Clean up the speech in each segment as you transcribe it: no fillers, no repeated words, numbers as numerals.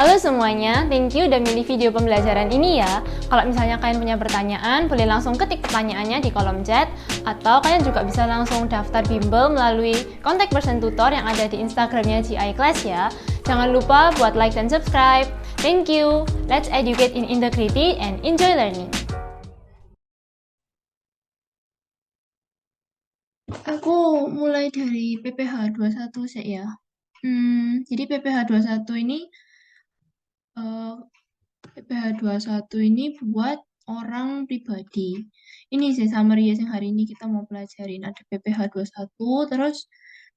Halo semuanya, thank you udah milih video pembelajaran ini ya. Kalau misalnya kalian punya pertanyaan, boleh langsung ketik pertanyaannya di kolom chat, atau kalian juga bisa langsung daftar bimbel melalui kontak person tutor yang ada di Instagramnya GI Class ya. Jangan lupa buat like dan subscribe. Thank you. Let's educate in integrity and enjoy learning. Aku mulai dari PPH 21 sih ya. Jadi PPH 21 ini eh, PPH 21 ini buat orang pribadi. Ini sih summary yang hari ini kita mau pelajarin. Ada PPH 21 terus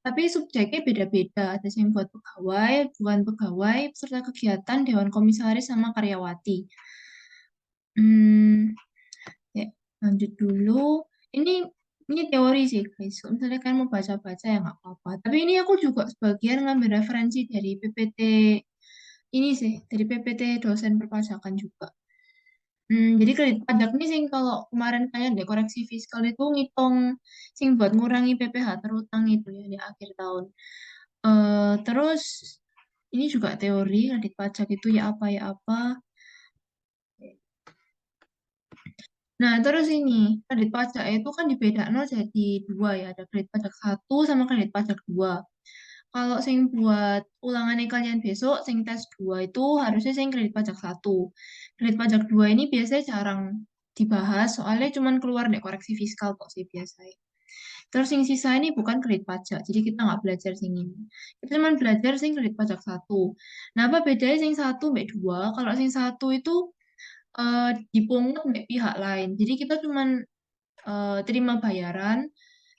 tapi subjeknya beda-beda. Ada yang buat pegawai, bukan pegawai, peserta kegiatan, dewan komisaris sama karyawati. Hmm, ya, lanjut dulu. Ini ini teori sih guys. Kalau misalnya kalian mau baca-baca ya nggak apa-apa. Tapi ini aku juga sebagian ngambil referensi dari PPT ini sih, dari PPT dosen perpajakan juga. Jadi kredit pajak ini sing kalau kemarin kalian deh koreksi fiskal itu ngitung sing buat ngurangi PPh terutang itu ya di akhir tahun. Terus ini juga teori kredit pajak itu ya apa ya apa. Nah, terus ini, kredit pajak itu kan dibedakan jadi dua ya, ada kredit pajak satu sama kredit pajak dua. Kalau sing buat ulangannya kalian besok, sing tes dua itu harusnya sing kredit pajak satu. Kredit pajak dua ini biasanya jarang dibahas, soalnya cuman keluar deh koreksi fiskal kok sih biasanya. Terus sing sisa ini bukan kredit pajak, jadi kita nggak belajar sing ini. Kita cuma belajar sing kredit pajak satu. Nah, apa bedanya sing satu mbak dua? Kalau sing satu itu dipungut oleh pihak lain. Jadi kita cuman terima bayaran,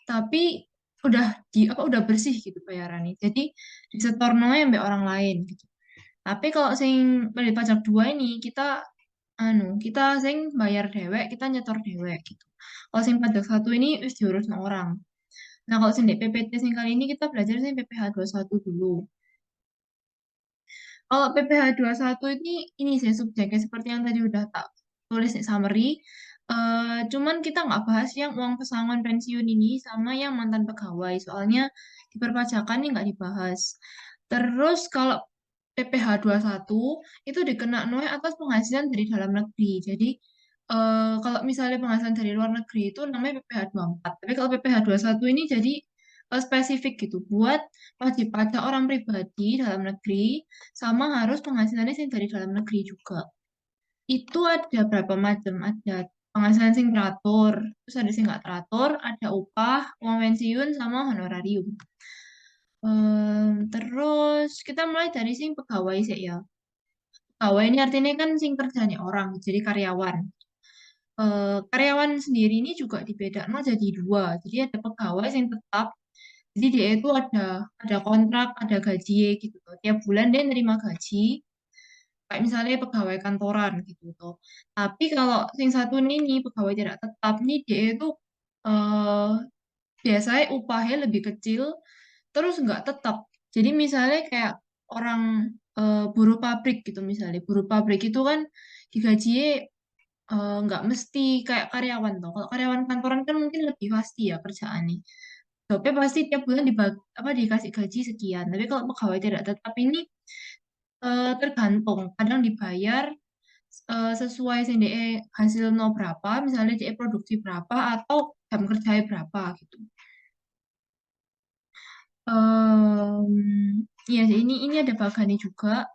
tapi udah udah bersih gitu bayarannya. Jadi disetorno mbak orang lain gitu. Tapi kalau sing kredit pajak dua ini kita sing bayar dewek, kita nyetor dewek gitu. Kalau sing pajak satu ini wis diurus nang orang. Nah, kalau sing di PPT sing kali ini kita belajar sing PPh satu dulu. Kalau PPh satu ini sih subjeknya seperti yang tadi udah tak tulis di summary. Cuman kita nggak bahas yang uang pesangon pensiun ini sama yang mantan pegawai. Soalnya di perpajakan ini nggak dibahas. Terus kalau PPh satu itu dikenakan atas penghasilan dari dalam negeri. Jadi kalau misalnya penghasilan dari luar negeri itu namanya PPh empat. Tapi kalau PPh satu ini jadi spesifik gitu buat wajib pajak orang pribadi dalam negeri sama harus penghasilannya sih dari dalam negeri juga. Itu ada berapa macam? Ada penghasilan sing teratur, terus ada sing nggak teratur, ada upah, uang pensiun, sama honorarium. Terus kita mulai dari sing pegawai sih ya. Pegawai ini artinya kan sing kerjanya orang, jadi karyawan. Karyawan sendiri ini juga dibedakan jadi dua. Jadi ada pegawai yang tetap, jadi dia itu ada kontrak, ada gaji gitu tuh. Tiap bulan dia nerima gaji, kayak misalnya pegawai kantoran gitu tuh. Tapi kalau yang satu ini nih, pegawai tidak tetap nih dia itu eh, biasanya upahnya lebih kecil, terus nggak tetap. Jadi misalnya kayak orang buruh pabrik gitu misalnya, buruh pabrik itu kan digaji nggak mesti kayak karyawan tuh. Kalau karyawan kantoran kan mungkin lebih pasti ya kerjaannya. Jobnya pasti tiap bulan dikasih gaji sekian. Tapi kalau pegawai tidak tetap ini tergantung. Kadang dibayar sesuai sing DE hasil no berapa, misalnya DE produksi berapa atau jam kerjanya berapa gitu. Iya sih, ini ada bagannya juga.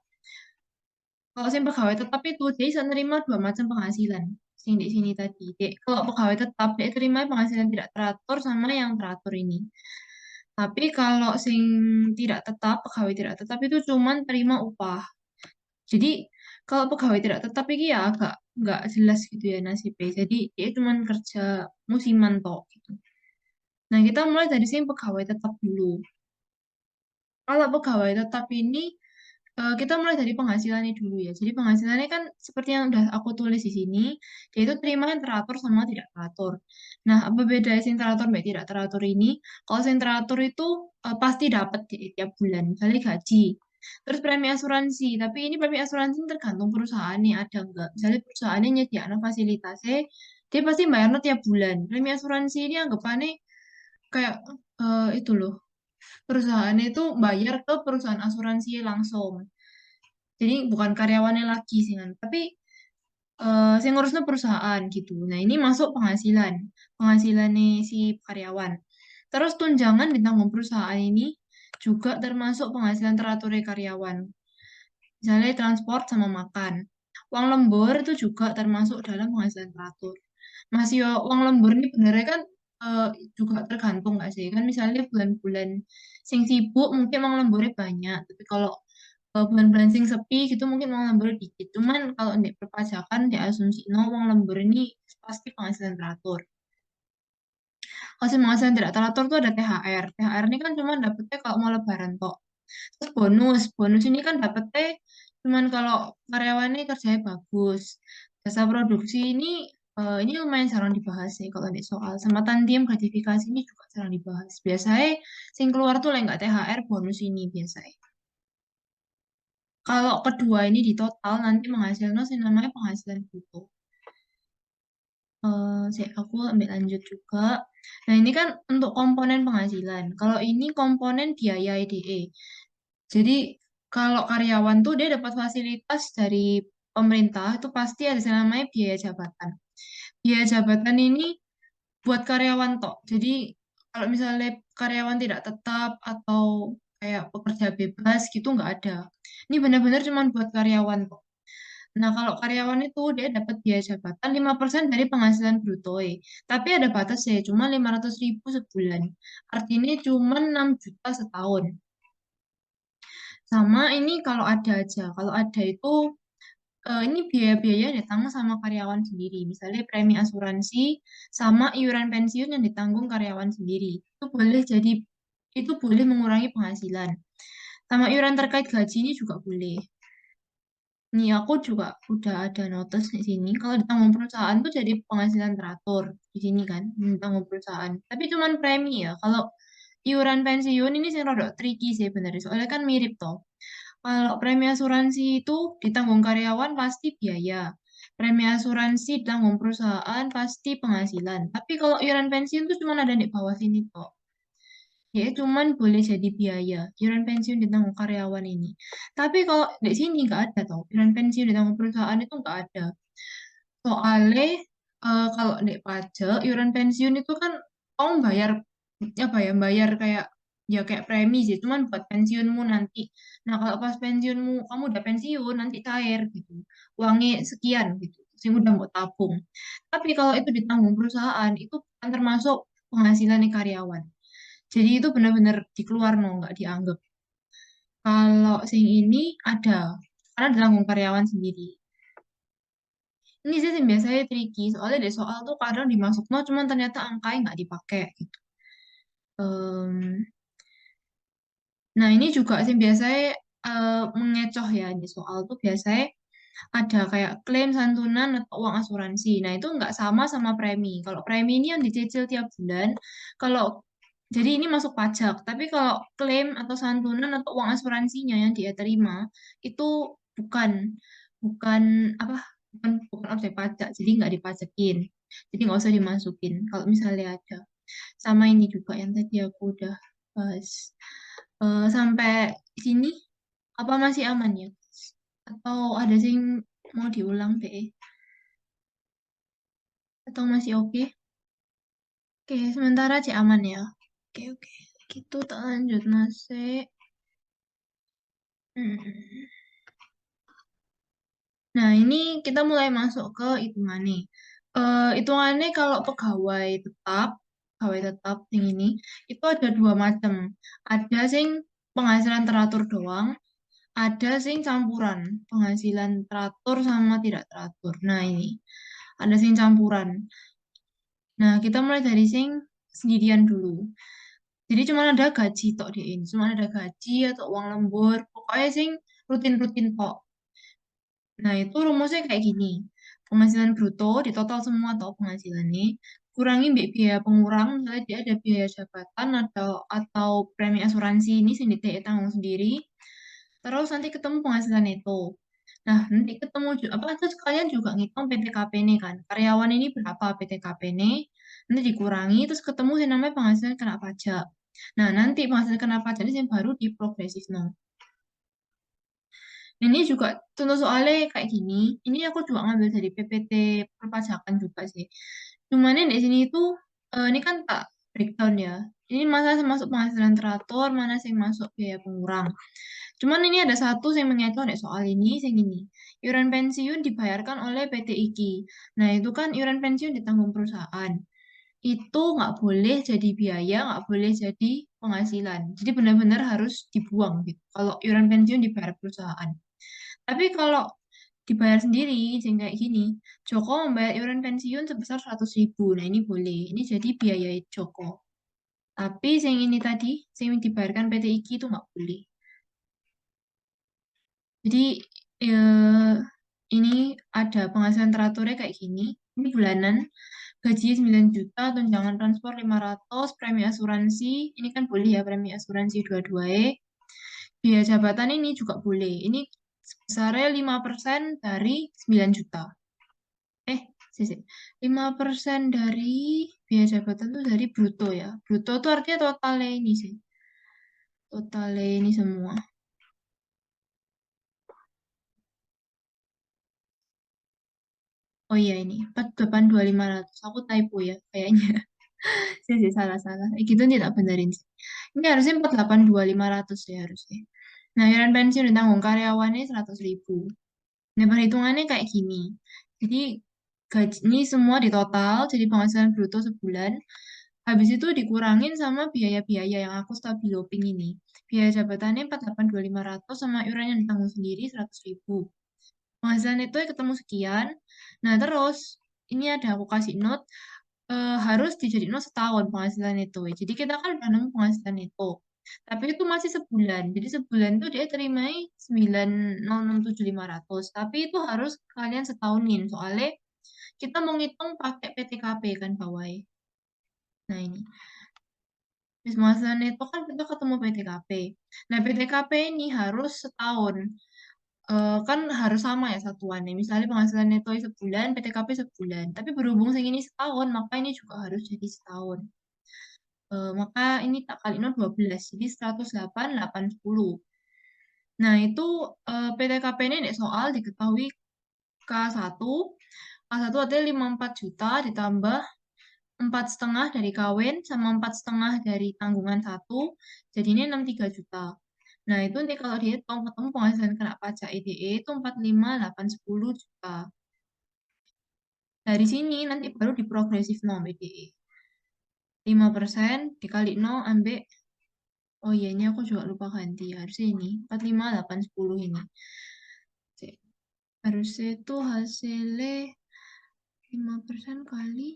Kalau sing pegawai tetap itu dia bisa nerima dua macam penghasilan. Sing di sini tadi. Kalau pegawai tetap dia terima penghasilan tidak teratur sama yang teratur ini. Tapi kalau sing tidak tetap, pegawai tidak tetap itu cuman terima upah. Jadi kalau pegawai tidak tetap ini ya agak nggak jelas gitu ya nasibnya. Jadi dia cuman kerja musiman toh gitu. Nah, kita mulai dari sing pegawai tetap dulu. Kalau pegawai tetap ini kita mulai dari penghasilannya dulu ya. Jadi penghasilannya kan seperti yang udah aku tulis di sini, dia itu terima yang teratur sama tidak teratur. Nah, apa beda yang teratur dan tidak teratur ini? Kalau yang teratur itu pasti dapat di tiap bulan, misalnya gaji. Terus premi asuransi, tapi ini premi asuransi tergantung perusahaannya ada enggak. Misalnya perusahaannya nyediakan fasilitasnya, dia pasti bayarnya tiap bulan. Premi asuransi ini anggapannya kayak itu loh, perusahaan itu bayar ke perusahaan asuransi langsung. Jadi bukan karyawannya lagi sih kan, tapi sing ngurusnya perusahaan gitu. Nah, ini masuk penghasilan, penghasilan nih si karyawan. Terus tunjangan ditanggung perusahaan ini juga termasuk penghasilan teratur dari karyawan. Misalnya transport sama makan. Uang lembur itu juga termasuk dalam penghasilan teratur. Masih yo, uang lembur ini benernya kan eh, juga tergantung nggak sih? Kan misalnya bulan-bulan sing sibuk mungkin uang lemburnya banyak. Tapi kalau bulan-bulan sing sepi gitu mungkin uang lembur dikit. Cuman kalau di perpajakan di asumsi no uang lembur ini pasti penghasilan teratur. Kalau penghasilan tidak teratur tuh ada THR. THR ini kan cuma dapetnya kalau mau lebaran kok. Terus bonus, bonus ini kan dapetnya cuman kalau karyawannya kerjanya bagus. Jasa produksi ini lumayan jarang dibahas sih kalau di soal. Sama tantium gratifikasi ini juga jarang dibahas. Biasanya sing keluar tuh lah nggak THR bonus ini biasanya. Kalau kedua ini di total nanti menghasilkan yang namanya penghasilan bruto. Aku ambil lanjut juga. Nah, ini kan untuk komponen penghasilan. Kalau ini komponen biaya EDE. Jadi, kalau karyawan tuh dia dapat fasilitas dari pemerintah itu pasti ada yang namanya biaya jabatan. Biaya jabatan ini buat karyawan tok. Jadi, kalau misalnya karyawan tidak tetap atau kayak pekerja bebas gitu nggak ada. Ini benar-benar cuma buat karyawan kok. Nah, kalau karyawan itu dia dapat biaya jabatan 5% dari penghasilan bruto. Tapi ada batasnya, cuma 500.000 sebulan. Artinya cuma 6 juta setahun. Sama ini kalau ada aja. Kalau ada itu ini biaya-biaya yang ditanggung sama karyawan sendiri. Misalnya premi asuransi sama iuran pensiun yang ditanggung karyawan sendiri. Itu boleh mengurangi penghasilan. Sama iuran terkait gaji ini juga boleh. Nih aku juga udah ada notice di sini. Kalau ditanggung perusahaan tuh jadi penghasilan teratur di sini kan, ditanggung perusahaan. Tapi cuman premi ya. Kalau iuran pensiun ini sih rada tricky sih bener. Soalnya kan mirip toh. Kalau premi asuransi itu ditanggung karyawan pasti biaya. Premi asuransi ditanggung perusahaan pasti penghasilan. Tapi kalau iuran pensiun tuh cuma ada di bawah sini toh. Ya, cuman boleh jadi biaya. Iuran pensiun ditanggung karyawan ini. Tapi kalau di sini nggak ada tau. Iuran pensiun ditanggung perusahaan itu nggak ada. Soalnya kalau di pajak, iuran pensiun itu kan kamu bayar apa ya, bayar kayak ya kayak premi sih, cuman buat pensiunmu nanti. Nah, kalau pas pensiunmu kamu udah pensiun nanti cair gitu. Uangnya sekian gitu. Sing udah mau tabung. Tapi kalau itu ditanggung perusahaan, itu kan termasuk penghasilan karyawan. Jadi itu benar-benar dikeluar no, nggak dianggap. Kalau sing ini ada, karena ditanggung karyawan sendiri. Ini sih yang biasanya tricky, soalnya deh soal tuh kadang dimasuk no, cuman ternyata angkanya nggak dipakai gitu. Em, nah ini juga sih biasanya mengecoh ya di soal tuh biasanya ada kayak klaim santunan atau uang asuransi. Nah itu nggak sama sama premi. Kalau premi ini yang dicicil tiap bulan, kalau jadi ini masuk pajak. Tapi kalau klaim atau santunan atau uang asuransinya yang dia terima itu bukan bukan apa bukan objek pajak. Jadi nggak dipajakin. Jadi nggak usah dimasukin. Kalau misalnya ada. Sama ini juga yang tadi aku udah bahas. Sampai sini apa masih aman ya? Atau ada yang mau diulang deh? Atau masih oke? Oke, sementara cek aman ya. Oke, oke. Gitu tak lanjut nase. Hmm. Nah, ini kita mulai masuk ke hitungannya. Hitungannya kalau pegawai tetap yang ini, itu ada dua macam. Ada sing penghasilan teratur doang, ada sing campuran penghasilan teratur sama tidak teratur. Nah, ini ada sing campuran. Nah, kita mulai dari sing sendirian dulu. Jadi cuma ada gaji tok di ini, cuma ada gaji atau uang lembur, pokoknya sing rutin-rutin tok. Nah, itu rumusnya kayak gini. Penghasilan bruto di total semua atau penghasilannya kurangi biaya pengurang, misalnya dia ada biaya jabatan atau premi asuransi ini sendiri tanggung sendiri. Terus nanti ketemu penghasilan itu. Nah, nanti ketemu juga apa terus kalian juga ngitung PTKP ini kan. Karyawan ini berapa PTKP ini? Nanti dikurangi terus ketemu yang namanya penghasilan kena pajak. Nah, nanti penghasilan kena pajak ini yang baru di progresif no. Ini juga contoh soalnya kayak gini. Ini aku juga ngambil dari PPT perpajakan juga sih. Cuman ini di sini itu ini kan tak breakdown ya. Ini mana yang masuk penghasilan teratur, mana yang masuk biaya pengurang. Cuman ini ada satu yang mengaitkan nek soal ini, yang ini. Iuran pensiun dibayarkan oleh PT IKI. Nah, itu kan iuran pensiun ditanggung perusahaan. Itu nggak boleh jadi biaya, nggak boleh jadi penghasilan. Jadi benar-benar harus dibuang gitu. Kalau iuran pensiun dibayar perusahaan. Tapi kalau dibayar sendiri, jadi kayak gini, Joko membayar iuran pensiun sebesar 100.000. Nah, ini boleh. Ini jadi biaya Joko. Tapi yang ini tadi, yang dibayarkan PT IKI itu nggak boleh. Jadi eh, ini ada penghasilan teraturnya kayak gini. Ini bulanan, gaji 9 juta, tunjangan transport 500, premi asuransi. Ini kan boleh ya premi asuransi dua-duanya. Biaya jabatan ini juga boleh. Ini sebesarnya 5% dari 9 juta. Eh, sisi. 5% dari biaya jabatan tuh dari bruto ya. Bruto tuh artinya totalnya ini sih. Totalnya ini semua. Oh iya ini 48.500. Aku typo ya kayaknya. Sih, salah-salah. Gitu tidak benerin sih. Ini harusnya 48.200 ya harusnya. Nah, iuran pensiun ditanggung karyawannya 100.000. Nah, perhitungannya kayak gini. Jadi, gaji ini semua di total, jadi penghasilan bruto sebulan. Habis itu dikurangin sama biaya-biaya yang aku stabiloping ini. Biaya jabatannya 48.500 sama iuran yang ditanggung sendiri 100.000. Penghasilan itu ketemu sekian. Nah, terus ini ada aku kasih note harus dijadiin setahun penghasilan itu. Jadi kita kan udah nemu penghasilan itu. Tapi itu masih sebulan. Jadi sebulan itu dia terima 9.067.500. Tapi itu harus kalian setahunin. Soalnya kita mau ngitung pakai PTKP kan bawahnya. Nah ini. Terus penghasilan itu kan kita ketemu PTKP. Nah PTKP ini harus setahun. Kan harus sama ya satuannya. Misalnya penghasilan neto sebulan, PTKP sebulan. Tapi berhubung segini setahun, maka ini juga harus jadi setahun. Maka ini tak kali 12, jadi 108, 80. Nah, itu PTKP ini nek soal diketahui K1. K1 artinya 54 juta ditambah 4,5 dari kawin sama 4,5 dari tanggungan satu. Jadi ini 63 juta. Nah, itu nanti kalau dihitung ketemu penghasilan kena pajak EDE itu 45, 8, 10 juta. Dari sini nanti baru diprogresif no EDE. 5% dikali 0 ambil. Oh iya, ini aku juga lupa ganti. Harusnya ini. 45, 8, 10 ini. Cek. Harusnya itu hasilnya 5% kali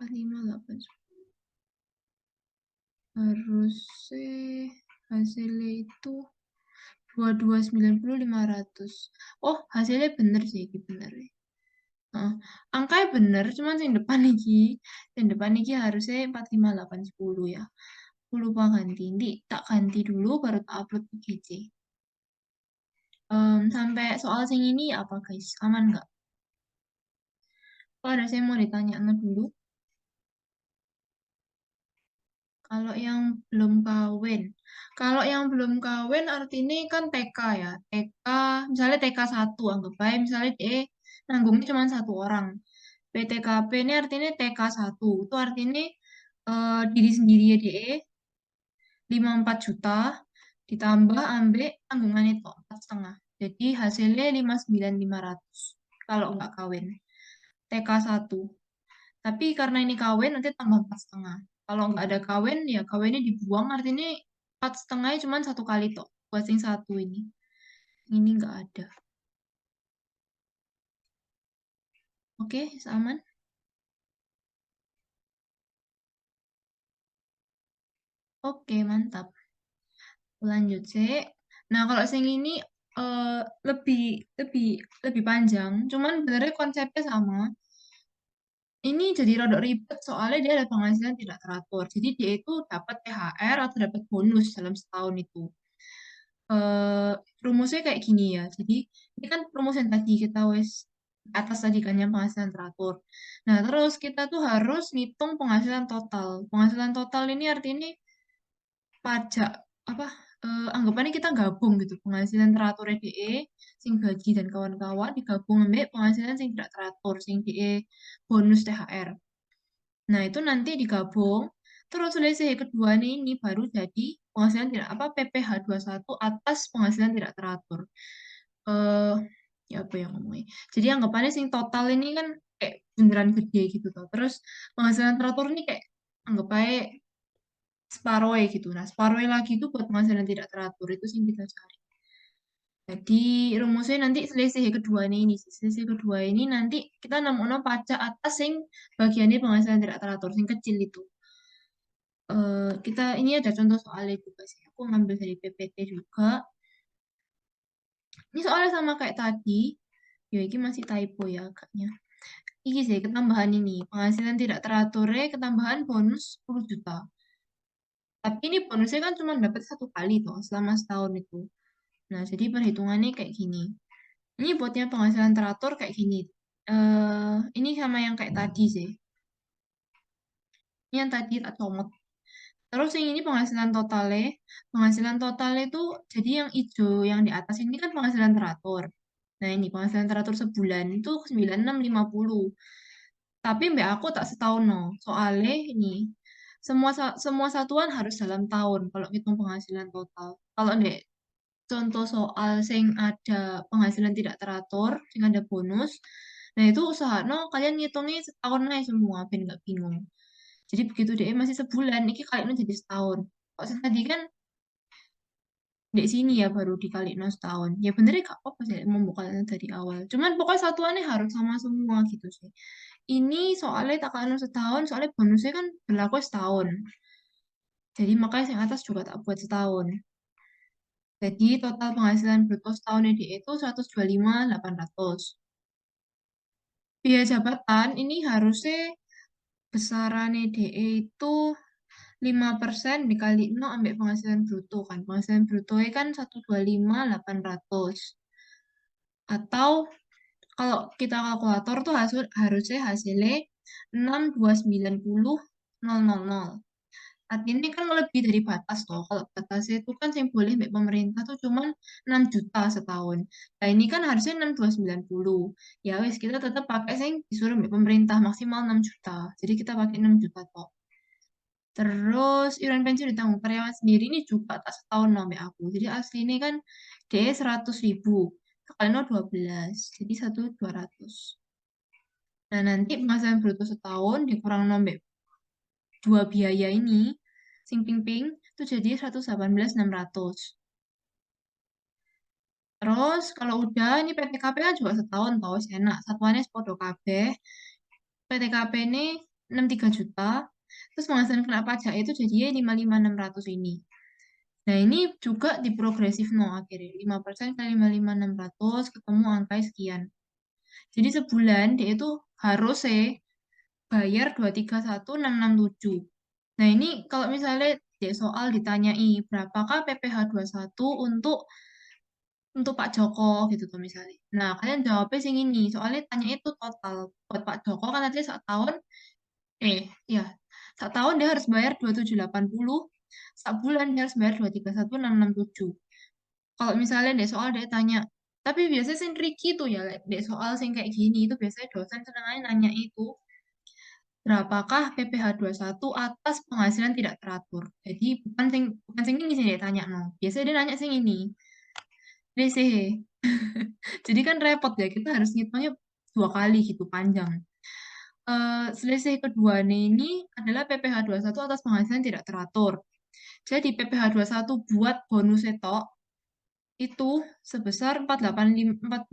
45, 8, 10. Harusnya hasilnya itu 22,90, 500. Oh, hasilnya bener sih. Ini bener. Heeh. Angkanya bener, cuman yang depan iki. Yang depan iki harusnya 45, 8, 10 ya. Aku lupa ganti. Nanti tak ganti dulu baru tak upload ke GC. Sampai soal sing ini apa guys? Aman nggak? Oh, ada saya mau ditanya dulu. Kalau yang belum kawin. Kalau yang belum kawin artinya kan TK ya. TK, misalnya TK 1 anggap aja. Misalnya dia nanggungnya cuma satu orang. PTKP ini artinya TK 1. Itu artinya diri sendiri ya dia 54 juta ditambah ambil tanggungan itu 4,5. Jadi hasilnya 59.500 kalau nggak kawin. TK 1. Tapi karena ini kawin nanti tambah 4,5. Kalau nggak ada kawin ya kawinnya dibuang artinya 4,5 cuma satu kali toh. Buat yang satu ini. Ini nggak ada. Oke, aman. Oke, mantap. Lanjut sih. Nah, kalau yang ini eh, lebih lebih lebih panjang. Cuman sebenarnya konsepnya sama. Ini jadi rodok ribet soalnya dia ada penghasilan tidak teratur. Jadi dia itu dapat THR atau dapat bonus dalam setahun itu. eh Rumusnya kayak gini ya. Jadi ini kan rumus yang tadi kita wes atas tadi kan yang penghasilan teratur. Nah, terus kita tuh harus ngitung penghasilan total. Penghasilan total ini artinya pajak apa anggapannya kita gabung gitu penghasilan teratur EDE sing gaji dan kawan-kawan digabung ambek penghasilan sing tidak teratur, sing DE bonus THR. Nah, itu nanti digabung, terus selisih kedua ini baru jadi penghasilan tidak apa PPh satu atas penghasilan tidak teratur. Eh ya apa yang ngomongnya. Jadi anggapannya sing total ini kan kayak beneran gede gitu tuh. Terus penghasilan teratur ini kayak anggap aja separuh gitu. Nah, separuh lagi itu buat penghasilan tidak teratur itu sih kita cari. Jadi rumusnya nanti selisih kedua ini sih. Selisih kedua ini nanti kita nemuno pajak atas sing bagiannya penghasilan tidak teratur, sing kecil itu. Kita ini ada contoh soalnya juga sih. Aku ngambil dari PPT juga. Ini soalnya sama kayak tadi. Ya, ini masih typo ya agaknya. Ini sih ketambahan ini. Penghasilan tidak teraturnya ketambahan bonus 10 juta. Tapi ini bonusnya kan cuma dapat satu kali toh selama setahun itu. Nah, jadi perhitungannya kayak gini. Ini buatnya penghasilan teratur kayak gini. Ini sama yang kayak tadi sih. Ini yang tadi tak comot. Terus yang ini penghasilan totalnya. Penghasilan totalnya itu jadi yang hijau yang di atas ini kan penghasilan teratur. Nah, ini penghasilan teratur sebulan itu 9650. Tapi mbak aku tak setahun no. Soalnya ini semua satuan harus dalam tahun kalau hitung penghasilan total. Kalau ndek contoh soal sing ada penghasilan tidak teratur, sing ada bonus. Nah, itu usaha no kalian ngitungnya setahun aja semua ben nggak bingung. Jadi begitu deh masih sebulan, ini kalian jadi setahun. Kok tadi kan di sini ya baru dikali no setahun. Ya bener ya gak apa-apa sih membukanya dari awal. Cuman pokoknya satuannya harus sama semua gitu sih. Ini soalnya tak kali setahun, soalnya bonusnya kan berlaku setahun. Jadi makanya yang atas juga tak buat setahun. Jadi total penghasilan bruto setahun DE itu 125.800. Biaya jabatan ini harusnya besaran DE itu 5% dikali 0 ambil penghasilan bruto kan. Penghasilan bruto kan 125.800. Atau kalau kita kalkulator tuh harusnya hasilnya 6290000. Artinya kan lebih dari batas toh. Kalau batasnya itu kan yang boleh mbak pemerintah tuh cuman 6 juta setahun. Nah ini kan harusnya 6290. Ya wes kita tetap pakai yang disuruh mbak pemerintah maksimal 6 juta. Jadi kita pakai 6 juta toh. Terus iuran pensiun ditanggung karyawan sendiri ini juga tak setahun no mbak aku. Jadi asli ini kan dia 100.000. Kali 12. Jadi 1.200. Nah nanti penghasilan bruto setahun dikurang nombek dua biaya ini, sing ping-ping, itu jadi 118.600. Terus kalau udah, ini PTKP kan juga setahun tau, enak. Satuannya sepodo kabeh. PTKP ini 63 juta. Terus penghasilan kena pajak itu jadinya 55.600 ini. Nah ini juga diprogresif no akhirnya. 5% kali 55.600 ketemu angka sekian. Jadi sebulan dia itu harus bayar 231.667. Nah, ini kalau misalnya di soal ditanyai berapakah PPh satu untuk Pak Joko gitu tuh misalnya. Nah, kalian jawabnya sing ini. Soalnya tanya itu total. Buat Pak Joko kan nanti saat tahun ya, saat tahun dia harus bayar 2780, saat bulan dia harus bayar 231.667. Kalau misalnya di soal dia tanya, tapi biasanya sing tricky tuh ya, di soal sing kayak gini itu biasanya dosen seneng nanya itu berapakah PPh satu atas penghasilan tidak teratur. Jadi bukan sing ini sih dia tanya no. Biasanya dia nanya sing ini. DC. Jadi kan repot ya, kita harus ngitungnya dua kali gitu panjang. Selisih kedua ini adalah PPh satu atas penghasilan tidak teratur. Jadi PPh satu buat bonus setok itu sebesar 489.500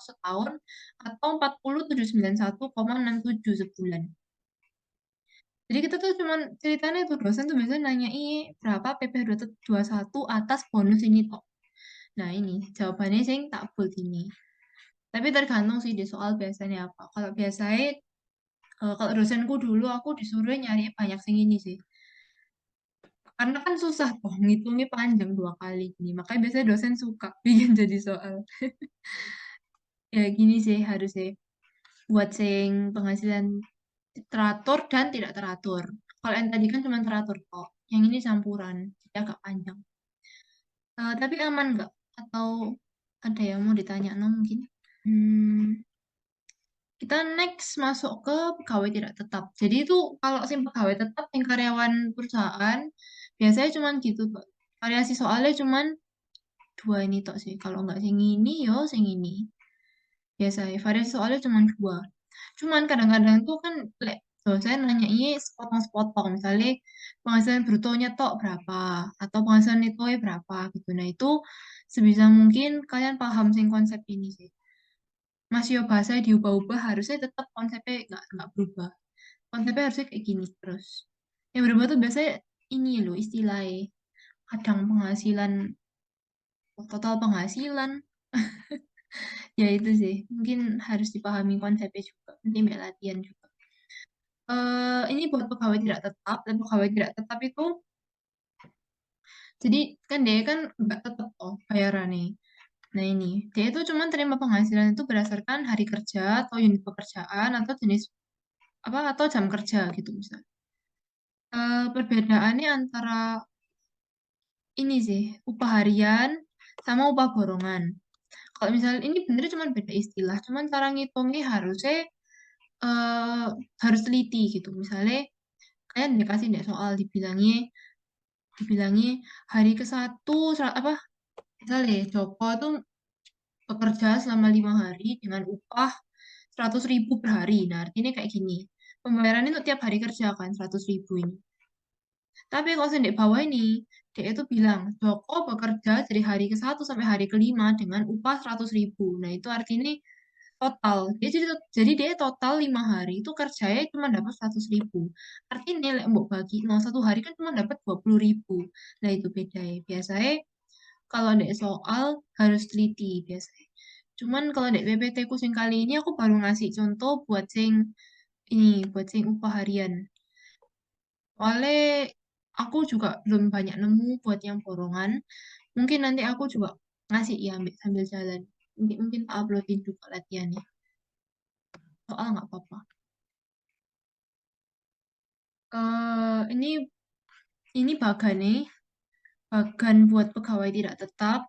setahun atau 40.791,67 sebulan. Jadi kita tuh cuman ceritanya tuh dosen tuh biasanya nanya berapa PPh satu atas bonus ini toh. Nah ini jawabannya sih tak bold ini. Tapi tergantung sih di soal biasanya apa. Kalau biasanya kalau dosenku dulu aku disuruh nyari banyak sing ini sih. Karena kan susah toh ngitungnya panjang dua kali gini. Makanya biasanya dosen suka bikin jadi soal. Ya gini sih harusnya buat sing penghasilan teratur dan tidak teratur. Kalau yang tadi kan cuma teratur kok. Yang ini campuran, jadi agak panjang. Tapi aman nggak? Atau Ada yang mau ditanya no mungkin? Hmm, kita next masuk ke pegawai tidak tetap. Jadi itu kalau sing pegawai tetap yang karyawan perusahaan biasanya cuman gitu, Pak. Variasi soalnya cuman dua ini tok sih. Kalau nggak sing ini yo sing ini. Biasanya variasi soalnya cuman dua. Cuman kadang-kadang tuh kan lek dosen nanya ini sepotong-sepotong. Misalnya penghasilan brutonya tok berapa atau penghasilan netonya berapa gitu. Nah itu sebisa mungkin kalian paham sing konsep ini sih. Masih yo bahasa diubah-ubah harusnya tetap konsepnya nggak berubah. Konsepnya harusnya kayak gini terus. Yang berubah tuh biasanya ini loh istilahnya. Kadang penghasilan, total penghasilan. Ya itu sih. Mungkin harus dipahami konsepnya juga. Nanti mbak latihan juga. Ini buat pegawai tidak tetap. Dan pegawai tidak tetap itu, jadi kan dia kan nggak tetap oh bayarannya. Nah ini, dia itu cuma terima penghasilan itu berdasarkan hari kerja atau unit pekerjaan atau jenis apa atau jam kerja gitu misalnya. Perbedaannya antara ini sih, upah harian sama upah borongan. Kalau misalnya ini benernya cuma beda istilah, cuman cara ngitungnya harusnya eh, harus teliti gitu. Misalnya kalian dikasih deh soal dibilangnya hari ke satu apa misalnya Joko tuh bekerja selama 5 hari dengan upah 100.000 per hari. Nah artinya kayak gini. Pembayaran itu tiap hari kerja kan 100.000 ini. Tapi kalau di bawah ini, dia itu bilang, Joko bekerja dari hari ke 1 sampai hari ke 5 dengan upah 100.000. Nah, itu artinya total. Jadi dia total 5 hari itu kerjanya cuma dapat 100.000. Artinya nilai mbok bagi, no, 1 hari kan cuma dapat 20.000. Nah, itu beda ya. Biasanya kalau ada soal harus teliti biasanya. Cuman kalau di PPT ku sing kali ini aku baru ngasih contoh buat sing ini, buat sing upah harian. Soalnya aku juga belum banyak nemu buat yang borongan. Mungkin nanti aku juga ngasih ya sambil jalan. Mungkin tak uploadin juga latihannya. Soal nggak apa-apa. Ini bagan nih, bagan buat pegawai tidak tetap.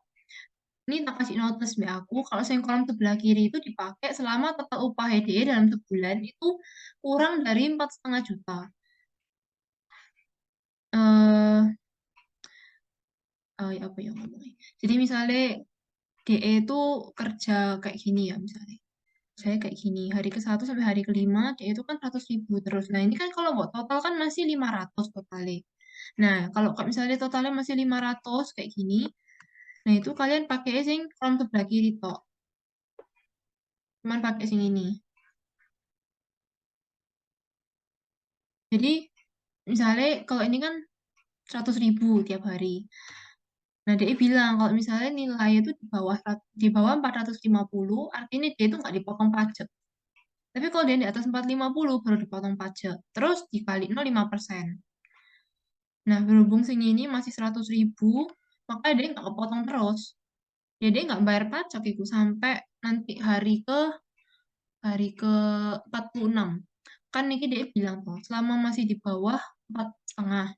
Ini tak kasih notice mbak aku. Kalau yang kolom sebelah kiri itu dipakai selama total upah HDE dalam sebulan itu kurang dari 4,5 juta. Eh, apa yang ngomongnya? Jadi misalnya DE itu kerja kayak gini ya misalnya. Saya kayak gini, hari ke 1 sampai hari ke 5, dia itu kan 100.000 terus. Nah, ini kan kalau buat total kan masih 500 totalnya. Nah, kalau misalnya totalnya masih 500 kayak gini, nah itu kalian pakai sing kolom sebelah kiri toh. Cuman pakai sing ini. Jadi, misalnya kalau ini kan 100.000 tiap hari. Nah, dia bilang kalau misalnya nilai itu di bawah 450, artinya dia itu nggak dipotong pajak. Tapi kalau dia di atas 450 baru dipotong pajak. Terus dikali 0,5%. Nah, berhubung sini ini masih 100.000, makanya dia nggak kepotong terus. Ya, dia nggak bayar pajak itu sampai nanti hari ke 46. Kan ini dia bilang tuh, selama masih di bawah 4,5.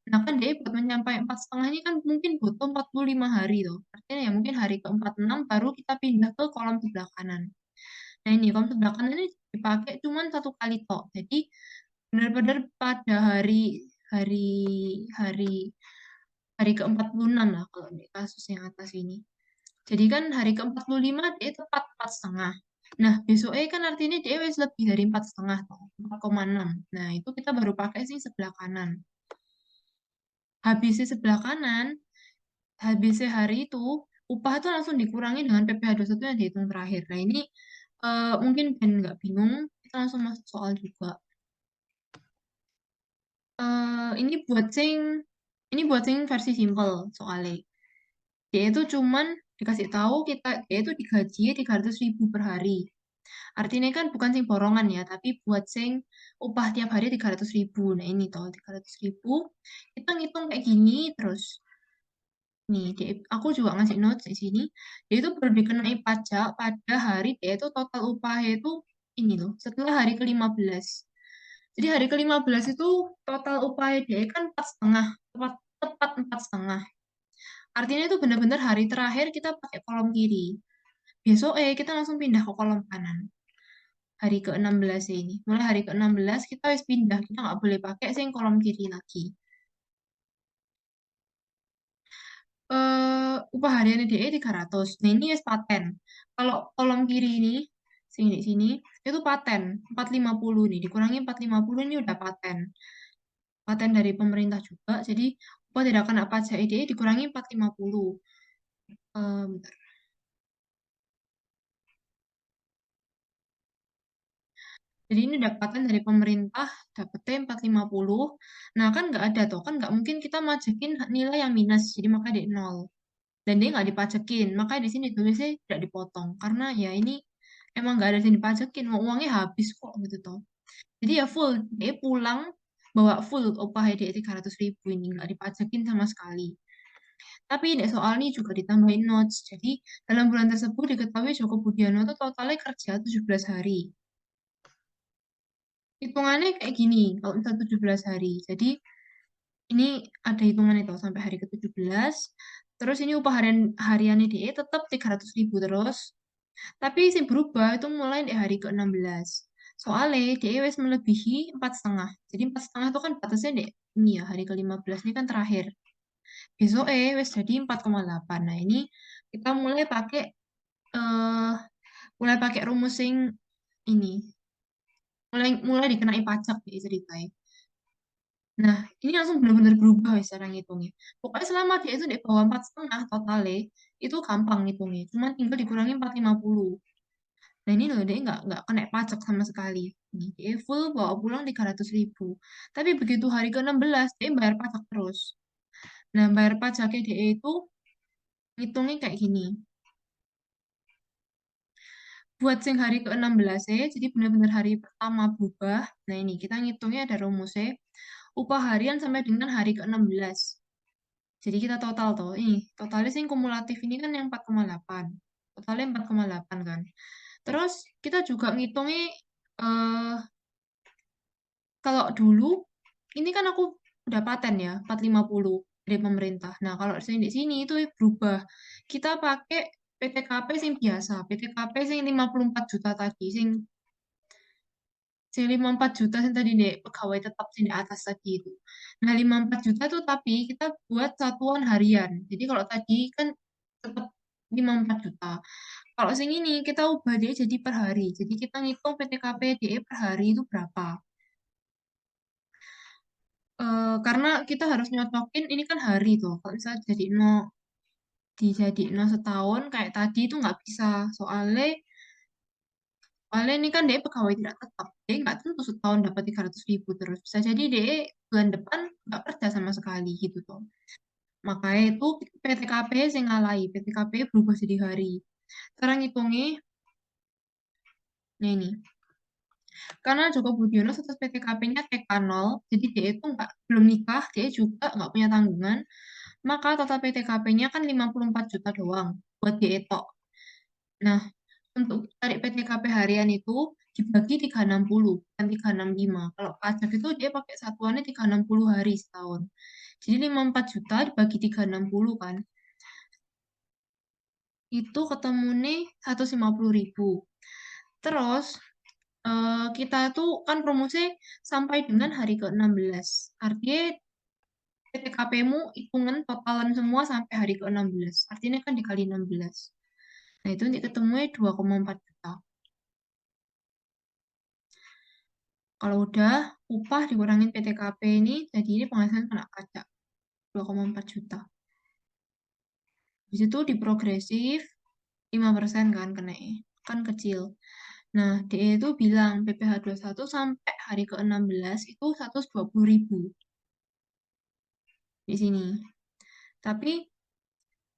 Nah, kan dia buat mencapai 4,5 ini kan mungkin butuh 45 hari tuh. Artinya ya mungkin hari ke 46 baru kita pindah ke kolom sebelah kanan. Nah, ini kolom sebelah kanan ini dipakai cuman 1 kali tok. Jadi, benar-benar pada hari hari hari ke 46 lah kalau di kasus yang atas ini. Jadi kan hari ke 45 dia tepat 4,5. Nah, besoknya kan artinya dia wis lebih dari 4,5, 4,6. Nah, itu kita baru pakai sih sebelah kanan. Habisnya sebelah kanan, habisnya hari itu, upah itu langsung dikurangi dengan PPh 21 yang dihitung terakhir. Nah, ini mungkin Ben nggak bingung, kita langsung masuk soal juga. Eh, ini buat sing ini buat sing versi simple soalnya. Dia itu cuman dikasih tahu dia itu digaji 300.000 per hari. Artinya kan bukan sing borongan ya, tapi buat sing upah tiap hari 300.000. Nah ini toh 300.000. Kita ngitung kayak gini terus. Nih, aku juga ngasih notes di sini. Dia itu perlu dikenai pajak pada hari dia itu total upahnya itu ini loh, setelah hari ke 15. Jadi hari ke 15 itu total upah dia kan 4,5, tepat 4,5. Artinya itu benar-benar hari terakhir kita pakai kolom kiri. Besok kita langsung pindah ke kolom kanan. Hari ke-16 ini. Mulai hari ke-16 kita wis pindah. Kita nggak boleh pakai sing kolom kiri lagi. Upah harian DE 300. Nah, ini wis paten. Kalau kolom kiri ini, sini di sini, itu paten 450 nih. Dikurangi 450 ini udah paten. Paten dari pemerintah juga. Jadi upah tidak kena pajak DE dikurangi 450. Bentar. Jadi ini dapatan dari pemerintah, dapetnya 450. Nah, kan nggak ada tuh. Kan nggak mungkin kita majekin nilai yang minus. Jadi maka di nol. Dan dia nggak dipajekin. Makanya di sini tulisnya tidak dipotong. Karena ya ini emang nggak ada yang dipajekin. Uangnya habis kok gitu toh. Jadi ya full. Dia pulang bawa full upah dia 300.000 ini. Nggak dipajekin sama sekali. Tapi ini soal ini juga ditambahin notes. Jadi dalam bulan tersebut diketahui Joko Budiono itu totalnya kerja 17 hari. Hitungannya kayak gini, kalau misal 17 hari. Jadi ini ada hitungan itu sampai hari ke-17. Terus ini upah hariannya DE tetap 300.000 terus. Tapi sih berubah itu mulai di hari ke-16. Soalnya DE wis melebihi 4,5. Jadi 4,5 itu kan batasnya deh ini ya hari ke-15 ini kan terakhir. Besok wis jadi 4,8. Nah, ini kita eh mulai pakai rumus yang ini. Mulai mulai dikenai pajak di ceritanya. Nah, ini langsung benar-benar berubah ya cara ngitungnya. Pokoknya selama dia itu di bawah 4,5 totalnya, itu gampang ngitungnya. Cuma tinggal dikurangi 450. Nah, ini loh, dia nggak kena pajak sama sekali. Nih, dia full bawa pulang 300.000. Tapi begitu hari ke-16, dia bayar pajak terus. Nah, bayar pajaknya dia itu ngitungnya kayak gini. Buat sing hari ke-16 jadi benar-benar hari pertama berubah. Nah, ini kita ngitungnya ada rumusnya. Upah harian sampai dengan hari ke-16. Jadi kita total toh, ini totalnya sih kumulatif ini kan yang 4,8. Totalnya 4,8 kan. Terus kita juga ngitungnya eh kalau dulu ini kan aku udah paten ya 450 dari pemerintah. Nah, kalau di sini itu berubah. Kita pakai PTKP sing biasa, PTKP sing 54 juta tadi, sing 54 juta yang tadi deh pegawai tetap sing di atas tadi itu. Nah, 54 juta tuh tapi kita buat satuan harian. Jadi kalau tadi kan tetap 54 juta. Kalau sing ini kita ubah dia jadi per hari. Jadi kita ngitung PTKP DE per hari itu berapa. Karena kita harus nyocokin ini kan hari tuh. Kalau misalnya jadi dijadiin setahun kayak tadi itu nggak bisa. Soalnya ini kan dia pegawai tidak tetap. Dia nggak tentu setahun dapat 300.000 terus. Bisa jadi dia bulan depan nggak kerja sama sekali gitu tuh. Makanya itu PTKP yang ngalahi. PTKP berubah jadi hari. Sekarang hitungnya, nah ini. Karena Joko Budiono status PTKP-nya TK0, jadi dia itu belum nikah, dia juga nggak punya tanggungan, maka total PTKP-nya kan 54 juta doang buat dia itu. Nah, untuk cari PTKP harian itu dibagi 360, bukan 365. Kalau pajak itu dia pakai satuannya 360 hari setahun. Jadi 54 juta dibagi 360 kan. Itu ketemu nih 150.000. Terus kita tuh kan promosi sampai dengan hari ke-16. Artinya PTKP-mu hitungan totalan semua sampai hari ke-16. Artinya kan dikali 16. Nah, itu nanti ketemunya 2,4 juta. Kalau udah upah dikurangin PTKP ini, jadi ini penghasilan kena pajak 2,4 juta. Di situ di progresif 5% kan kena, kan kecil. Nah, DE itu bilang PPh 21 sampai hari ke-16 itu 120.000 di sini. Tapi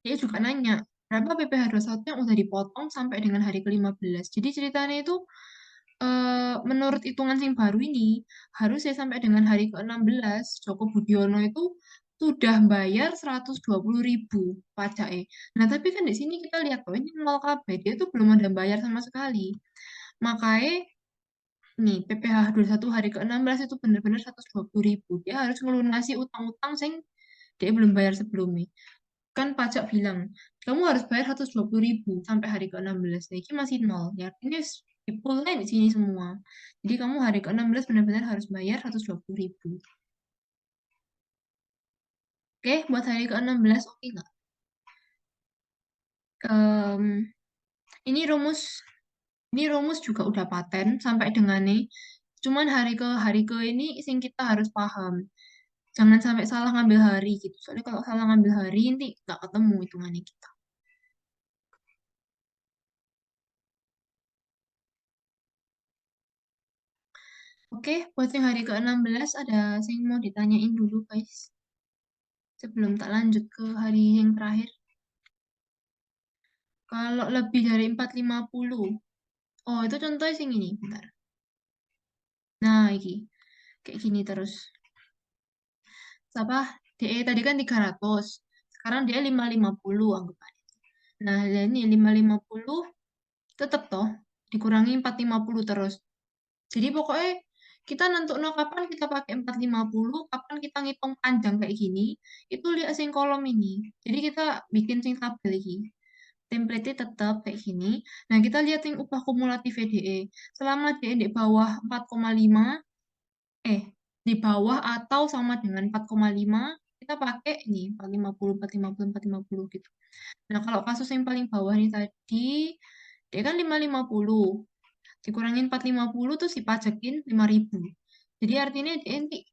dia juga nanya, berapa PPh 21 yang udah dipotong sampai dengan hari ke-15. Jadi ceritanya itu menurut hitungan yang baru ini, harusnya sampai dengan hari ke-16, Joko Budiono itu sudah bayar 120.000 pajaknya. Nah, tapi kan di sini kita lihat, oh ini 0 KB, dia tuh belum ada bayar sama sekali. Makanya, nih, PPh 21 hari ke-16 itu benar-benar 120.000. Dia harus melunasi utang-utang yang dia belum bayar sebelumnya. kan pajak bilang kamu harus bayar 120.000 sampai hari ke-16. Nah, ini masih nol. Ya, ini di pool di sini semua. Jadi kamu hari ke-16 benar-benar harus bayar 120.000. Oke, buat hari ke-16 oke nggak? Em, ini rumus ini rumus juga udah paten sampai dengan nih. Cuman hari ke ini sing kita harus paham. Jangan sampai salah ngambil hari gitu. Soalnya kalau salah ngambil hari nanti nggak ketemu hitungannya kita. Oke, buat yang hari ke-16 ada yang mau ditanyain dulu guys. Sebelum tak lanjut ke hari yang terakhir. Kalau lebih dari 450. Oh, itu contohnya sing ini. Bentar. Nah, ini. Kayak gini terus. Siapa? DE tadi kan 300. Sekarang dia 550 anggapannya. Nah, ini 550 tetap toh dikurangi 450 terus. Jadi pokoknya kita nentukno kapan kita pakai 450, kapan kita ngitung panjang kayak gini, itu lihat sing kolom ini. Jadi kita bikin sing tabel lagi. Template tetap kayak gini. Nah, kita lihat yang upah kumulatif DE. Selama DE di bawah 4,5, eh, di bawah atau sama dengan 4,5, kita pakai ini 450, 450, 450 gitu. Nah, kalau kasus yang paling bawah ini tadi, dia kan 550. Dikurangin 450 terus dipajakin 5.000. Jadi artinya dia nanti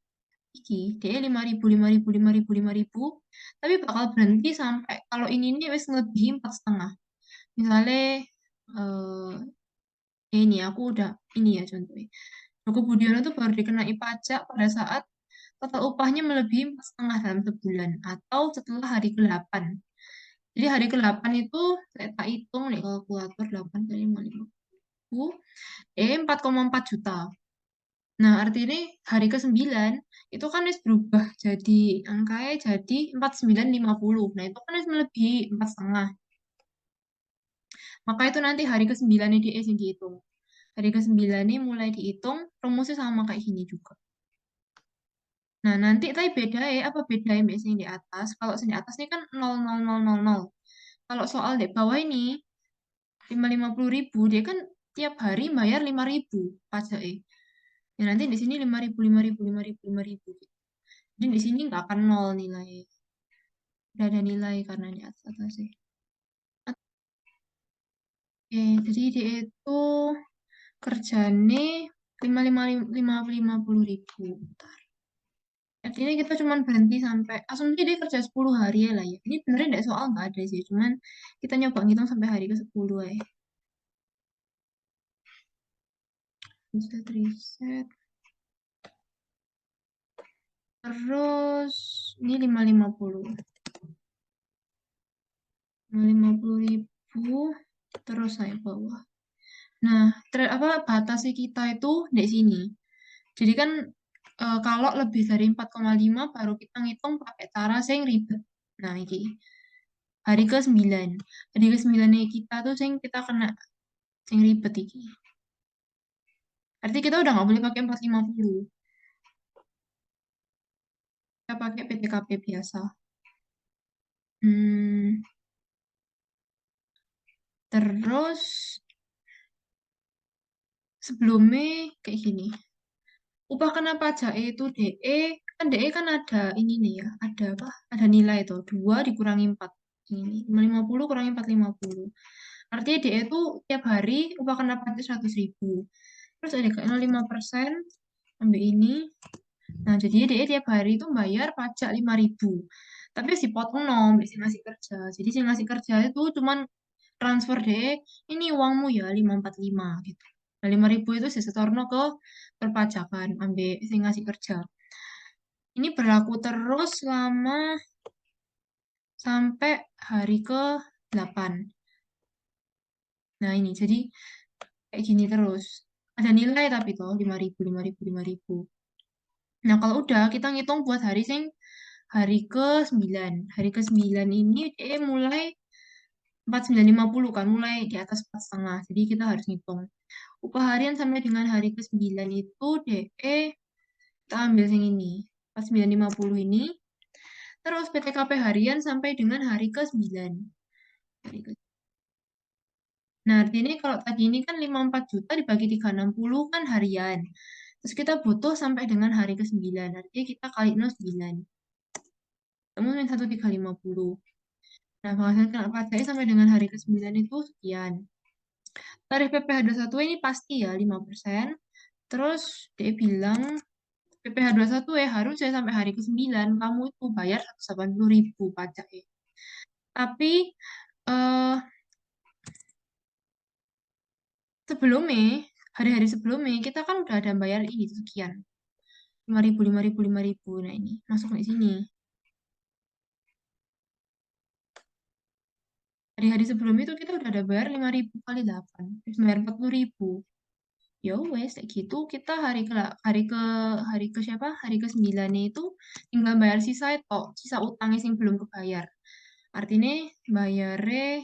dia 5.000, 5.000, 5.000, 5.000. Tapi bakal berhenti sampai kalau ini wis ngelebihi 4,5. Misalnya eh ini aku udah ini ya contohnya. Joko Budiono tuh baru dikenai pajak pada saat total upahnya melebihi 4,5 dalam sebulan atau setelah hari ke-8. Jadi hari ke-8 itu saya tak hitung nih kalkulator 8 kali 5.000 4,4 juta. Nah, artinya hari ke-9 itu kan wis berubah jadi angkanya jadi 4.950. Nah, itu kan wis melebihi 4,5. Maka itu nanti hari ke-9 ini dia yang dihitung. Hari ke-9 ini mulai dihitung, rumusnya sama kayak gini juga. Nah, nanti tapi beda ya, apa beda yang biasanya di atas? Kalau yang di atas ini kan 0,0000. Kalau soal di bawah ini, 550.000, dia kan tiap hari bayar 5.000 pajaknya. Ya, nanti di sini 5.000, 5.000, 5.000, 5.000. Jadi di sini nggak akan nol nilai. Udah ada nilai karena di atas atas sih. Oke, jadi dia itu kerjanya 50.000. Bentar. Artinya kita cuma berhenti sampai asumsi dia kerja 10 hari ya lah ya. Ini benernya tidak soal nggak ada sih, cuman kita nyoba ngitung sampai hari ke-10 ya. Reset, reset. Terus ini 550. 550.000 terus naik bawah. Nah, batasnya kita itu di sini. Jadi kan kalau lebih dari 4,5 baru kita ngitung pakai cara yang ribet. Nah, ini hari ke-9. Hari ke-9 kita tuh yang kita kena yang ribet ini. Artinya kita udah nggak boleh pakai 450. Kita pakai PTKP biasa. Hmm, terus sebelumnya kayak gini. Upah kena pajak itu DE, kan DE kan ada ini nih ya, ada apa? Ada nilai tuh, 2 dikurangi 4. Ini, 50 kurangi 450. Artinya DE itu tiap hari upah kena pajak 100.000. Terus ada kayak 5%, ambil ini. Nah, jadi DE tiap hari itu bayar pajak 5.000. Tapi harus dipotong nom, si ngasih kerja. Jadi si ngasih kerja itu cuman transfer DE, ini uangmu ya 545 gitu. Nah, 5.000 itu sesetorno ke perpajakan, ambil si ngasih kerja. Ini berlaku terus selama sampai hari ke-8. Nah, ini jadi kayak gini terus. Ada nilai tapi toh 5.000, 5.000, 5.000. Nah, kalau udah kita ngitung buat hari ke-9. Hari ke-9 ini dia mulai 4.950 kan, mulai di atas 4,5. Jadi kita harus ngitung. Upah harian sampai dengan hari ke-9 itu DE kita ambil yang ini. 4.950 ini. Terus PTKP harian sampai dengan hari ke-9. Hari ke Nah, artinya kalau tadi ini kan 54 juta dibagi 360 kan harian. Terus kita butuh sampai dengan hari ke-9. Artinya kita kali 9. Kamu yang 1.350. Nah, penghasilan kena pajaknya sampai dengan hari ke-9 itu sekian. Tarif PPh satu ini pasti ya 5%. Terus dia bilang PPh satu ya harus ya sampai hari ke-9 kamu itu bayar 180.000 pajaknya. Tapi eh sebelumnya, hari-hari sebelumnya kita kan udah ada bayar ini sekian. 5.000, 5.000, 5.000. Nah, ini masuk di sini. Hari-hari sebelum itu kita udah ada bayar 5.000 kali 8. Terus bayar 40.000. Ya wes kayak gitu kita hari ke siapa? Hari ke-9 itu tinggal bayar sisa itu, sisa utangnya yang belum kebayar. Artinya bayarnya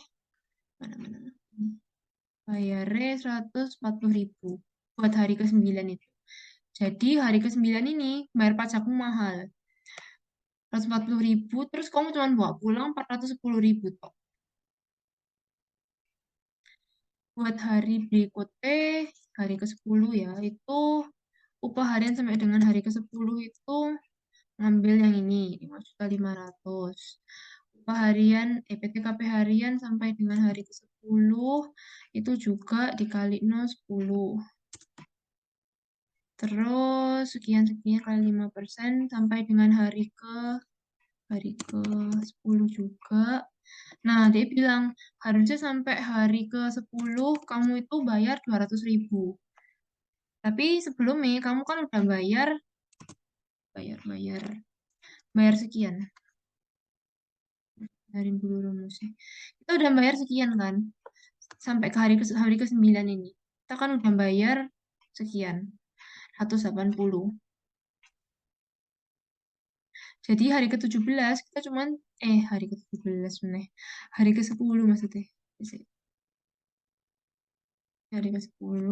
mana mana. Bayarnya 140.000 buat hari ke-9 itu. Jadi hari ke-9 ini bayar pajakmu mahal. 140.000 terus kamu cuma bawa pulang 410.000 toh. Buat hari berikutnya, hari ke-10 ya, itu upah harian sampai dengan hari ke-10 itu ngambil yang ini, 5.500.000. Upah harian, PTKP harian sampai dengan hari ke-10 itu juga dikali 0,10. Terus sekian-sekian kali 5% sampai dengan hari ke 10 juga. Nah, dia bilang harusnya sampai hari ke-10 kamu itu bayar 200.000. Tapi sebelumnya kamu kan udah bayar, bayar, bayar sekian. Dari dulu rumusnya. Kita udah bayar sekian kan, sampai ke hari ke-9 ini. Kita kan udah bayar sekian, 180. Jadi hari ke-17 kita cuman hari ke-17 meneh. Hari ke-10 maksudnya. Hari ke-10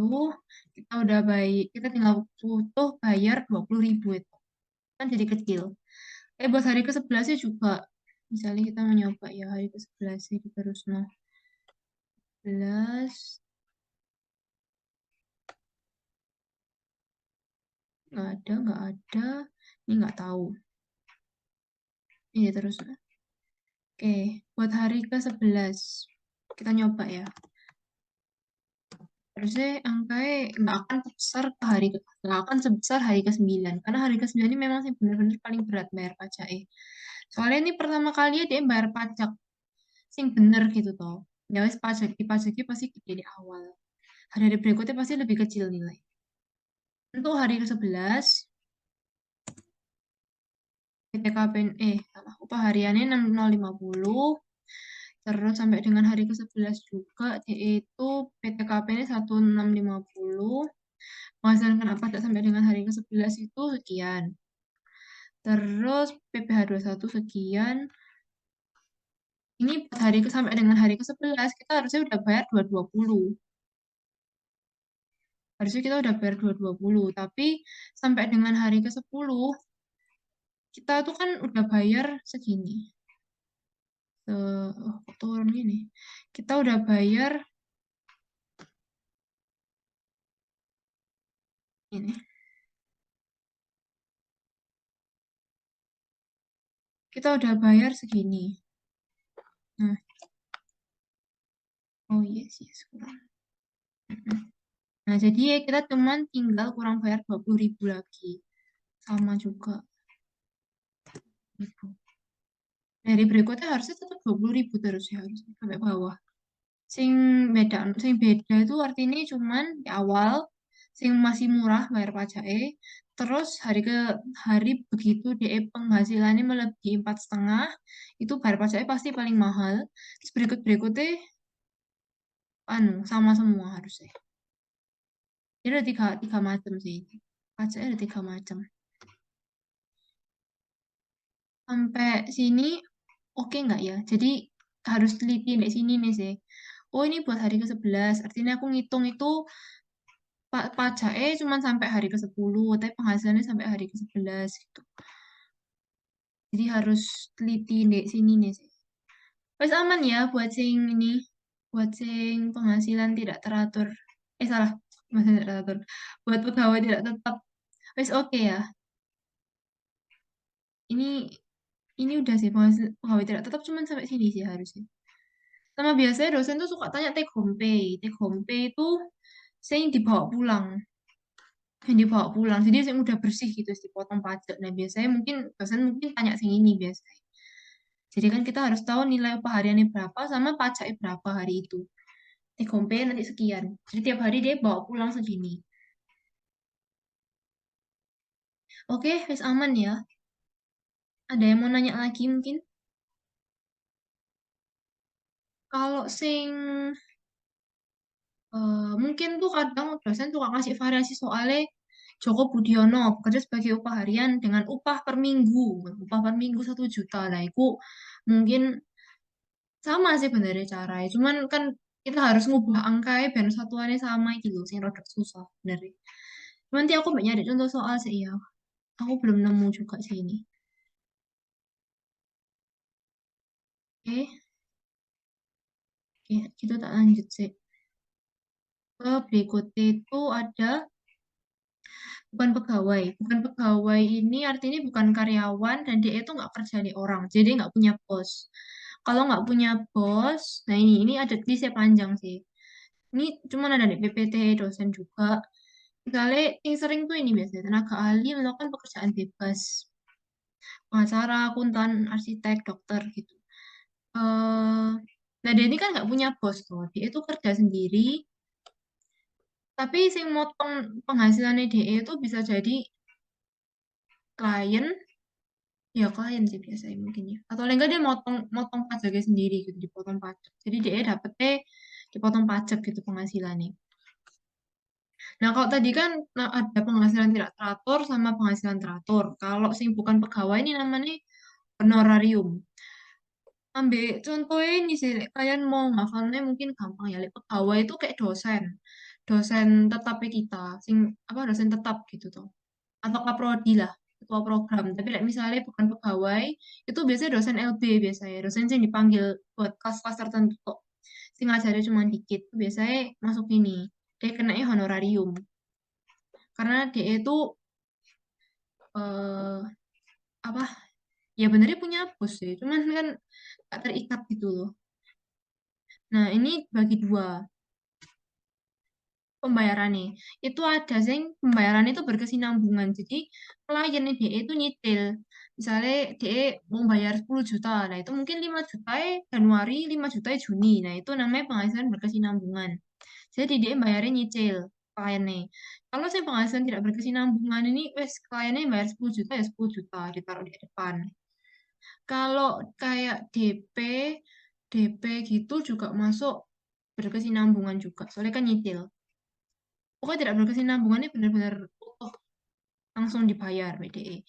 kita udah baik, kita tinggal butuh bayar 20.000 itu. Kan jadi kecil. Buat hari ke-11 juga. Misalnya kita mau nyoba ya hari ke-11 di terus no. 11 nggak ada. Ini nggak tahu. Ini terus. Oke, buat hari ke-11 kita nyoba ya. Harusnya angkanya nggak akan sebesar hari ke-9 karena hari ke-9 ini memang sih benar-benar paling berat bayar pajaknya. Soalnya ini pertama kali dia bayar pajak sing bener gitu toh. Ya wes pajaknya pasti gede di awal. Hari-hari berikutnya pasti lebih kecil nilai. Untuk hari ke-11 PTKP upah hariannya 6.050. Terus sampai dengan hari ke-11 juga yaitu PTKP-nya 1.650. Penghasilan kena pajak sampai dengan hari ke-11 itu sekian. Terus PPh satu sekian. Ini sampai dengan hari ke-11 kita harusnya udah bayar 220. Harusnya kita udah bayar 220, tapi sampai dengan hari ke-10 kita tuh kan udah bayar segini. Kok turun gini? Kita udah bayar ini. Kita udah bayar segini. Nah, oh yes, yes, kurang. Nah, jadi ya kita cuman tinggal kurang bayar 20.000 lagi. Sama juga. Gitu. Dari berikutnya harusnya tetap 20.000 terus ya, harus sampai bawah. Sing beda itu artinya cuman di awal, sing masih murah bayar pajaknya, terus hari begitu DE penghasilannya melebihi 4,5, itu bayar pajaknya pasti paling mahal. Terus berikutnya sama semua harusnya. Jadi ada tiga macam sih. Pajaknya ada 3 macam. Sampai sini oke nggak ya? Jadi harus teliti di sini nih sih. Oh ini buat hari ke-11. Artinya aku ngitung itu pajaknya cuma sampai hari ke-10, tapi penghasilannya sampai hari ke-11 gitu. Jadi harus teliti di sini nih sih. Wes aman ya buat sing ini, buat sing penghasilan tidak teratur. Salah, penghasilan tidak teratur. Buat pegawai tidak tetap. Wes oke ya. Ini ini udah sih pegawai tidak tetap cuman sampai sini sih harusnya. Sama biasanya dosen tuh suka tanya take home pay. Take home pay itu saya dibawa pulang. Yang dibawa pulang. Jadi yang udah bersih gitu, dipotong pajak. Nah biasanya mungkin dosen mungkin tanya sing ini biasanya. Jadi kan kita harus tahu nilai upah hariannya berapa sama pajaknya berapa hari itu. Take home pay nanti sekian. Jadi tiap hari dia bawa pulang segini. Oke, wis aman ya. Ada yang mau nanya lagi mungkin? Kalau sing mungkin tuh kadang dosen suka ngasih variasi soalnya Joko Budiono bekerja sebagai upah harian dengan upah per minggu. Upah per minggu 1 juta. Nah, itu mungkin sama sih benernya caranya. Cuman kan kita harus ngubah angkanya biar satuannya sama gitu. Sing rada susah benernya. Cuman nanti aku banyak nyari contoh soal sih ya. Aku belum nemu juga sih ini. Oke, oke, kita tak lanjut sih. Ke berikutnya itu ada bukan pegawai. Bukan pegawai ini artinya bukan karyawan dan dia itu nggak kerja di orang. Jadi nggak punya bos. Kalau nggak punya bos, nah ini ada listnya panjang sih. Ini cuman ada di PPT dosen juga. Misalnya yang sering tuh ini biasanya tenaga ahli melakukan pekerjaan bebas. Pengacara, akuntan, arsitek, dokter gitu. eh nah dia ini kan nggak punya bos tuh. Dia itu kerja sendiri. Tapi sing motong penghasilannya dia itu bisa jadi klien. Ya klien sih biasanya mungkin ya. Atau enggak dia motong motong pajaknya sendiri gitu, dipotong pajak. Jadi dia dapetnya dipotong pajak gitu penghasilannya. Nah kalau tadi kan nah, ada penghasilan tidak teratur sama penghasilan teratur. Kalau sing bukan pegawai ini namanya honorarium. Ambil contohnya ini sih, kalian mau ngafalnya mungkin gampang ya. Lek pegawai itu kayak dosen, dosen tetapnya kita, sing apa dosen tetap gitu tuh, atau kaprodi lah, ketua program. Tapi lek misalnya bukan pegawai, itu biasanya dosen LB biasanya, dosen yang dipanggil buat kelas-kelas tertentu kok. Sing ngajarnya cuma dikit, biasanya masuk ini, dia kenanya honorarium, karena dia itu eh, apa? Ya benernya punya bos sih, cuman kan gak terikat gitu loh. Nah ini bagi dua. Pembayaran nih itu ada sing pembayaran itu berkesinambungan jadi klien dia itu nyitil misalnya dia mau bayar 10 juta nah itu mungkin 5 juta Januari 5 juta Juni nah itu namanya penghasilan berkesinambungan jadi dia bayarnya nyicil kliennya kalau saya penghasilan tidak berkesinambungan ini wes kliennya bayar 10 juta ya 10 juta ditaruh di depan kalau kayak DP gitu juga masuk berkesinambungan juga soalnya kan nyicil pokoknya tidak berkesinambungannya benar-benar utuh langsung dibayar BDE.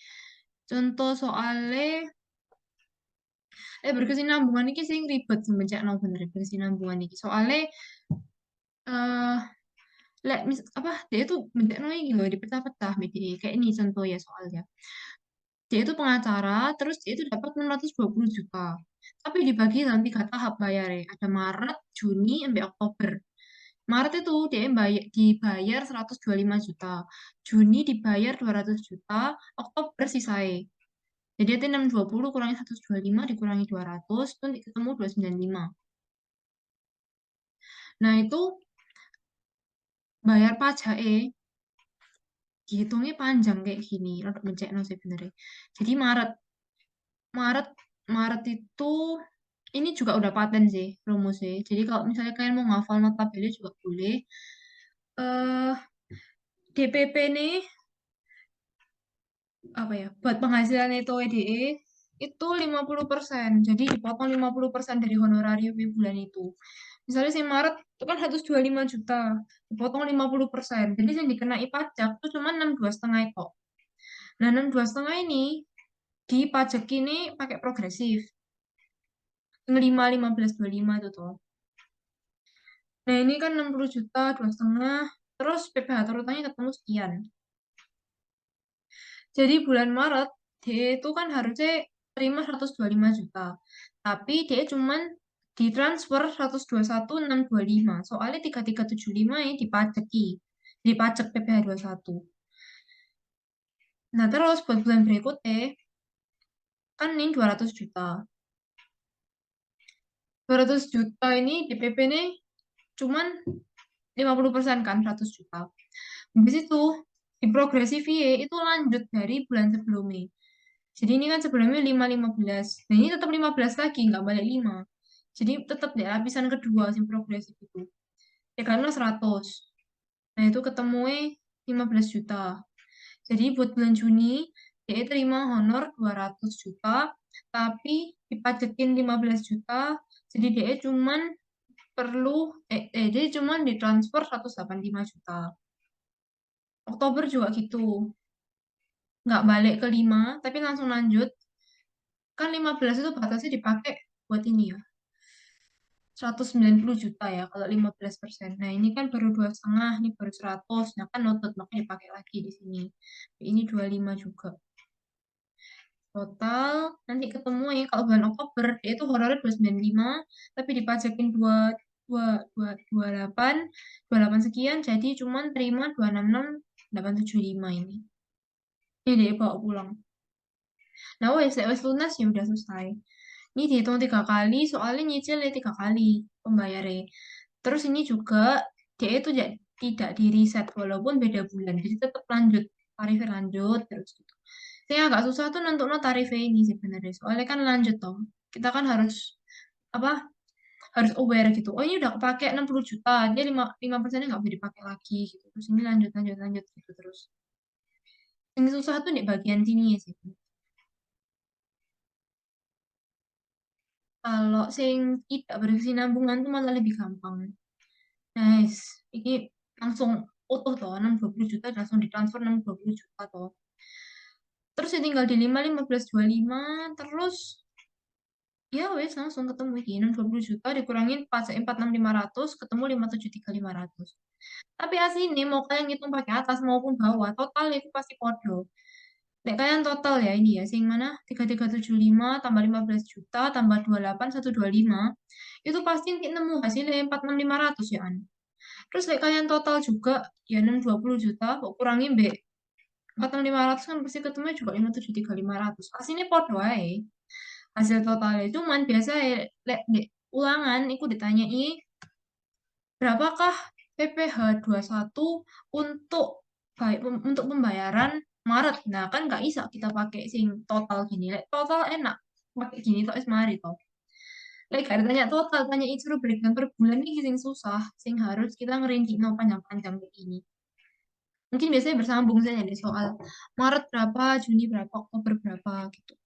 Contoh soalnya berkesinambungan ini sih ribet semenjak no bener berkesinambungan ini. Soalnya eh apa dia itu bencak no ini loh dipecah-pecah BDE kayak ini contoh ya soalnya. Dia itu pengacara terus dia itu dapat 620 juta. Tapi dibagi dalam 3 tahap bayarnya. Ada Maret, Juni, sampai Oktober. Maret itu dia dibayar 125 juta. Juni dibayar 200 juta. Oktober sisai. Jadi itu 620 kurangi 125 dikurangi 200 itu nanti ketemu 295. Nah itu bayar pajak dihitungnya panjang kayak gini. Rada mencekno sih benernya. Jadi Maret, Maret itu ini juga udah paten sih rumusnya. Jadi kalau misalnya kalian mau ngafal notabene juga boleh. eh DPP nih apa ya buat penghasilan itu WDE itu 50%. Jadi dipotong 50% dari honorarium di bulan itu. Misalnya si Maret itu kan 125 juta, dipotong 50%. Jadi yang dikenai pajak itu cuma 62,5 itu. Nah, 62,5 ini dipajak ini pakai progresif. 5, 15, 25 itu tuh. Nah, ini kan 60 juta, 2,5. Terus PPh terutamanya ketemu sekian. Jadi bulan Maret, dia itu kan harusnya terima 125 juta. Tapi dia cuman ditransfer 121.625. Soalnya 3375 ini dipajeki. Dipajak PPh 21. Nah, terus buat bulan berikutnya, kan ini 200 juta. 200 juta ini di PP ini cuman 50% kan, 100 juta. Habis itu, di progresif itu lanjut dari bulan sebelumnya. Jadi ini kan sebelumnya 5-15. Nah ini tetap 15 lagi, nggak balik 5. Jadi tetap di lapisan kedua, yang progresif itu. Ya karena 100. Nah itu ketemunya 15 juta. Jadi buat bulan Juni, dia terima honor 200 juta, tapi dipajekin 15 juta, jadi dia cuman ditransfer 185 juta. Oktober juga gitu, nggak balik ke 5, tapi langsung lanjut. Kan 15 itu batasnya dipakai buat ini ya, 190 juta ya, kalau 15%. Nah, ini kan baru 2,5, ini baru 100. Nah, kan noted, makanya dipakai lagi di sini. Ini 25 juga. Total nanti ketemu ya kalau bulan Oktober dia itu honornya 295 tapi dipajakin 28 sekian jadi cuman terima 266.875 ini. Ini dia bawa pulang. Nah, wes lunas ya udah selesai. Ini dihitung 3 kali soalnya nyicil ya 3 kali pembayarnya. Terus ini juga dia itu tidak di reset walaupun beda bulan. Jadi tetap lanjut, tarifnya lanjut terus gitu. Yang agak susah tuh nentuin tarifnya ini sebenarnya. Soalnya kan lanjut toh. Kita kan harus apa? Harus aware gitu. Oh ini udah kepake 60 juta, dia 5% nggak boleh dipakai lagi gitu. Terus ini lanjut lanjut lanjut gitu terus. Yang susah tuh di bagian sini ya sih. Kalau sing tidak berkesinambungan tuh malah lebih gampang. Nice. Ini langsung utuh toh, 620 juta langsung ditransfer 620 juta toh. Terus ya tinggal di 5, 15, 25, terus ya wes langsung ketemu iki 620 juta dikurangin pajak 46.500 ketemu 57.300. Tapi aslinya mau kalian ngitung pakai atas maupun bawah total itu pasti podo. Nek kalian total ya ini ya sing mana 3375 tambah 15 juta tambah 28.125 itu pasti nemu hasilnya 46.500 ya an. Terus nek kalian total juga ya 620 juta kok kurangin B 46.500 kan pasti ketemu juga 57.300. Aslinya podo ae hasil totalnya. Cuman biasa ya, ulangan itu ditanyai berapakah PPh 21 untuk untuk pembayaran Maret. Nah, kan nggak bisa kita pakai sing total gini. Total enak pakai gini tok es mari toh. Lek ada tanya total, tanya itu breakdown per bulan ini sing susah, sing harus kita ngerinci no panjang-panjang kayak ini. Mungkin biasanya bersambung saja deh soal Maret berapa, Juni berapa, Oktober berapa gitu.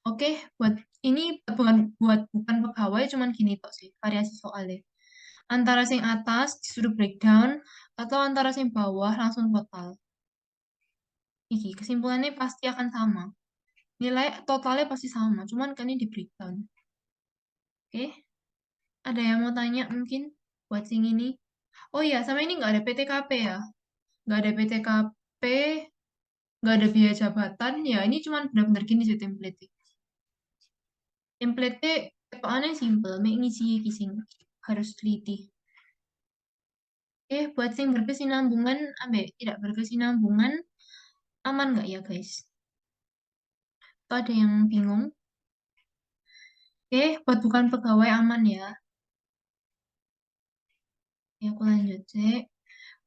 Oke, buat ini bukan pegawai, cuman gini tok sih, variasi soalnya. Antara sing atas disuruh breakdown, atau antara sing bawah langsung total. Iki, kesimpulannya pasti akan sama. Nilai totalnya pasti sama, cuman kan ini di breakdown. Oke, ada yang mau tanya mungkin buat sing ini? Oh iya, sama ini nggak ada PTKP ya? Nggak ada PTKP, nggak ada biaya jabatan, ya ini cuman benar-benar gini sih template. Template aneh simple, make ngisi kising harus teliti. Buat sing berkesinambungan, ambek tidak berkesinambungan, aman nggak ya guys? Atau ada yang bingung? Buat bukan pegawai aman ya. Ya aku lanjut sih.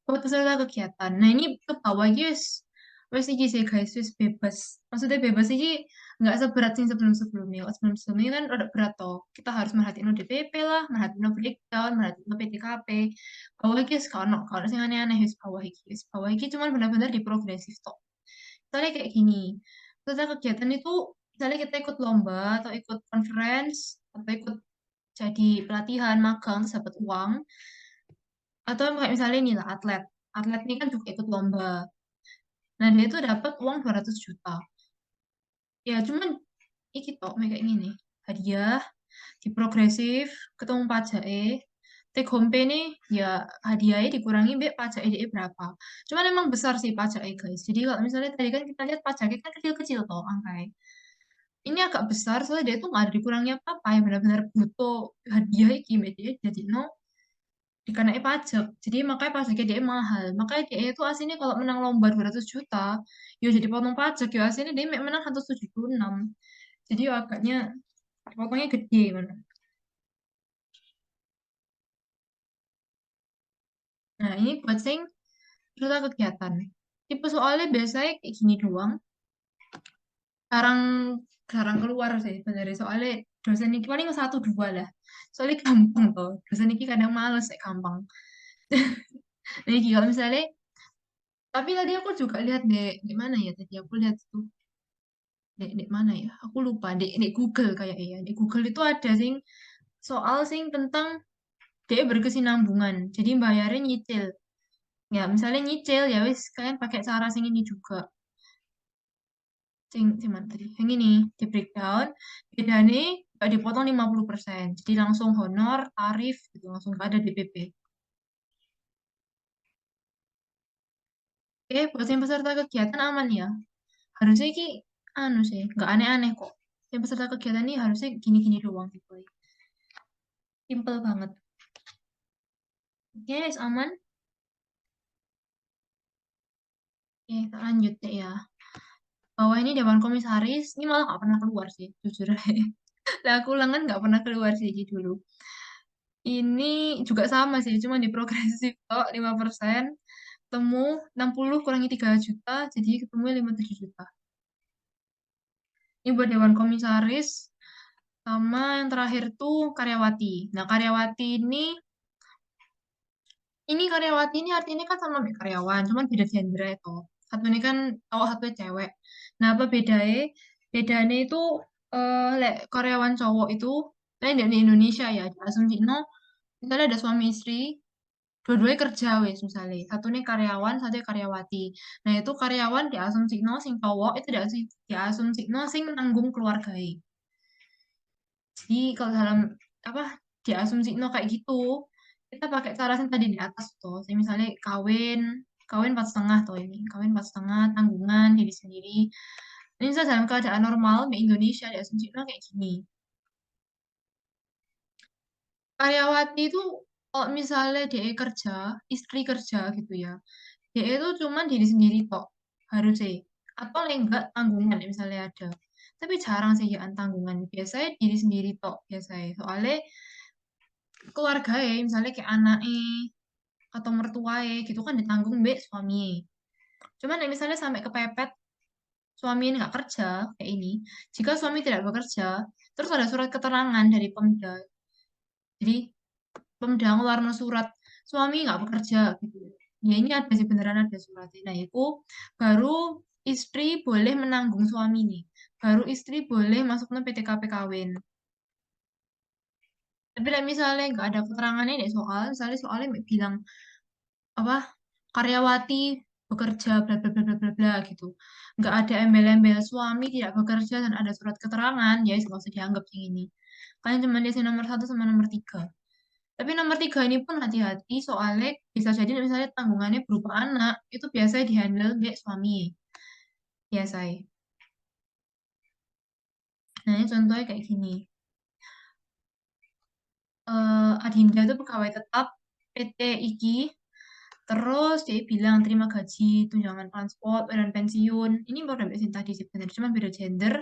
Buat peserta kegiatan. Nah ini ke bawah guys. Wes iki sih guys, wes bebas. Maksudnya bebas iki nggak seberat sih sebelum-sebelumnya. Kalau sebelum-sebelumnya kan udah berat toh. Kita harus merhatiin DPP lah, merhatiin breakdown, merhatiin PTKP. Bawah guys, kalau sing aneh-aneh wes bawah iki. Wes bawah iki cuman benar-benar di progresif toh. Misalnya kayak gini, peserta kegiatan itu misalnya kita ikut lomba atau ikut conference atau ikut jadi pelatihan magang terus dapat uang atau kayak misalnya ini lah atlet. Atlet ini kan juga ikut lomba. Nah, dia itu dapat uang 200 juta. Ya, cuman iki tok kayak gini nih. Hadiah, di progresif, ketemu pajak take home pay nih ya hadiahnya dikurangi be pajak EDE berapa. Cuman emang besar sih pajaknya guys. Jadi kalau misalnya tadi kan kita lihat pajaknya kan kecil-kecil toh angkanya. Ini agak besar soalnya dia tuh nggak ada dikurangi apa-apa ya benar-benar butuh hadiah iki dia jadi no dikenai pajak. Jadi makanya pajaknya dia mahal. Makanya dia itu aslinya kalau menang lomba 200 juta, ya jadi potong pajak. Ya aslinya dia menang 176. Jadi ya agaknya potongnya gede mana. Nah ini buat sing cerita kegiatan. Tipe soalnya biasanya kayak gini doang. Jarang jarang keluar sih sebenarnya soalnya dosen ini paling satu dua lah. Soalnya gampang tuh. Dosen ini kadang males kayak gampang. Jadi kalau misalnya, tapi tadi aku juga lihat di mana ya tadi aku lihat tuh di mana ya? Aku lupa di Google kayak ya. Di Google itu ada sing soal sing tentang dia berkesinambungan. Jadi bayarnya nyicil. Ya, misalnya nyicil ya wis kalian pakai cara sing ini juga. Sing mana tadi? Yang ini di breakdown. Bedanya gak dipotong 50%. Jadi langsung honor, tarif gitu langsung gak ada DPP. Oke, buat yang peserta kegiatan aman ya. Harusnya ini anu sih, nggak aneh-aneh kok. Yang peserta kegiatan ini harusnya gini-gini doang gitu. Simple banget. Oke, guys, aman. Oke, kita lanjut deh ya. Bawah ini Dewan Komisaris, ini malah nggak pernah keluar sih, jujur aja. Lah aku ulangan nggak pernah keluar sih jadi dulu. Ini juga sama sih, cuma di progresif kok 5%. Temu 60 kurangi 3 juta, jadi ketemu 57 juta. Ini buat Dewan Komisaris, sama yang terakhir tuh Karyawati. Nah, Karyawati ini karyawati ini artinya kan sama kayak karyawan, cuman beda gender itu. Satu ini kan cowok, satu cewek. Nah, apa bedanya? Bedanya itu karyawan cowok itu, lain di Indonesia ya, di asumsi no, misalnya ada suami istri, dua-duanya kerja wes misalnya. Satu ini karyawan, satu karyawati. Nah, itu karyawan di asumsi no, sing cowok itu di asumsi no, sing nanggung keluarga. Jadi kalau dalam apa di asumsi no kayak gitu, kita pakai cara yang tadi di atas tuh. Saya misalnya kawin, kawin 4,5 tuh ini, kawin 4,5, tanggungan diri sendiri. Ini saya dalam keadaan normal di Indonesia di asumsi no kayak gini. Karyawati itu kalau misalnya dia kerja, istri kerja gitu ya, dia itu cuma diri sendiri kok harusnya. Atau enggak tanggungan ya, misalnya ada. Tapi jarang sih ya tanggungan. Biasanya diri sendiri tok biasanya. Soalnya keluarga ya, misalnya kayak anaknya atau mertuae gitu kan ditanggung mbak suami. Cuman ya misalnya sampai kepepet suami ini nggak kerja kayak ini, jika suami tidak bekerja, terus ada surat keterangan dari Pemda. Jadi Pemda ngeluarin surat suami nggak bekerja gitu. Ya ini ada sih beneran ada suratnya. Nah itu baru istri boleh menanggung suami nih. Baru istri boleh masuk ke PTKP kawin. Tapi lah misalnya nggak ada keterangannya deh soal, misalnya soalnya bilang apa karyawati bekerja bla bla bla bla bla bla gitu nggak ada embel-embel suami tidak bekerja dan ada surat keterangan ya nggak usah dianggap yang ini kalian cuma di nomor satu sama nomor tiga tapi nomor tiga ini pun hati-hati soalnya bisa jadi misalnya tanggungannya berupa anak itu biasanya dihandle dia suami biasanya nah ini contohnya kayak gini Adinda itu pegawai tetap PT IKI. Terus dia bilang terima gaji, tunjangan transport, dan pensiun. Ini baru sampai sini tadi sebenarnya, cuma beda gender.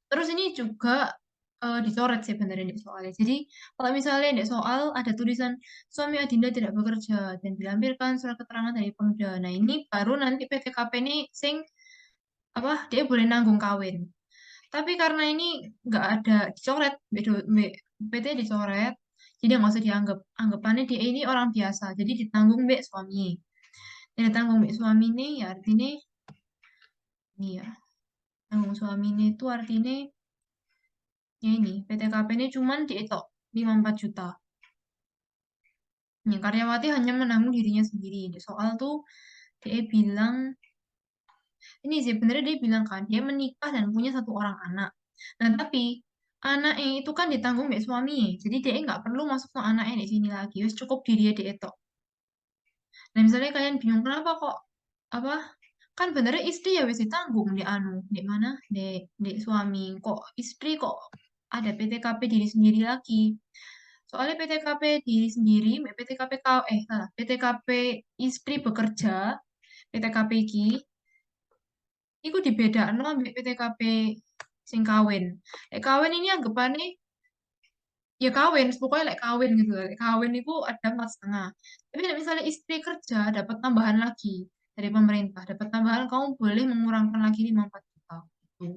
Terus ini juga dicoret sih sebenarnya di soalnya. Jadi kalau misalnya di soal ada tulisan suami Adinda tidak bekerja dan dilampirkan surat keterangan dari Pemda. Nah ini baru nanti PTKP ini sing apa dia boleh nanggung kawin. Tapi karena ini nggak ada dicoret, PT dicoret, jadi nggak usah dianggap. Anggapannya dia ini orang biasa, jadi ditanggung mbak suami. Dan ditanggung mbak suami ini ya artinya ini ya, tanggung suami ini itu artinya ya ini PTKP ini cuman diitok 54 juta. Ya, karyawati hanya menanggung dirinya sendiri. Di soal tuh dia bilang ini sih sebenarnya dia bilang kan dia menikah dan punya satu orang anak. Nah tapi anaknya itu kan ditanggung mbak suami, jadi dia nggak perlu masuk ke anaknya di sini lagi, wes cukup diri dia itu. Nah misalnya kalian bingung kenapa kok apa kan benernya istri ya wes ditanggung di anu di mana di suami, kok istri kok ada PTKP diri sendiri lagi. Soalnya PTKP diri sendiri, PTKP salah, PTKP istri bekerja, PTKP iki, iku dibedakno ambek PTKP sing kawin. Kawin ini anggapannya ya kawin, pokoknya like kawin gitu. Like kawin itu ada 4,5. Tapi nek misalnya istri kerja dapat tambahan lagi dari pemerintah, dapat tambahan kamu boleh mengurangkan lagi 5,4 juta. Gitu.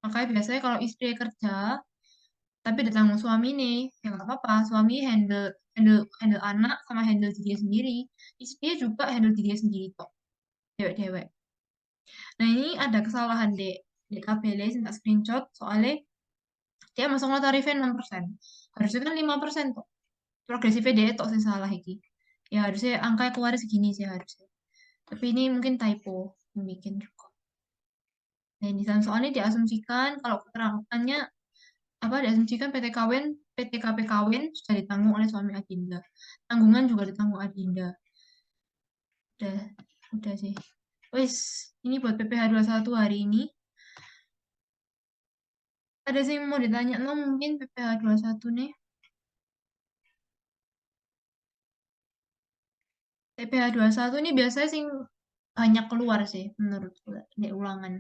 Makanya biasanya kalau istri kerja tapi ditanggung suami nih, ya nggak apa-apa. Suami handle handle handle anak sama handle diri sendiri. Istri juga handle diri sendiri kok. Dewek-dewek. Nah ini ada kesalahan di KBL sing tak screenshot soalnya dia masuk tarifnya 6%. Harusnya kan 5% kok. Progresifnya dia tok sing salah iki. Ya harusnya angka keluar segini sih harusnya. Tapi ini mungkin typo yang bikin juga. Nah, di sana soalnya diasumsikan kalau keterangannya apa diasumsikan PTKP kawin sudah ditanggung oleh suami Adinda. Tanggungan juga ditanggung Adinda. Udah, udah sih. Wes, ini buat PPh satu hari ini. Ada sih yang mau ditanya no mungkin PPh satu nih. PPh satu ini biasanya sih banyak keluar sih menurutku di ulangan.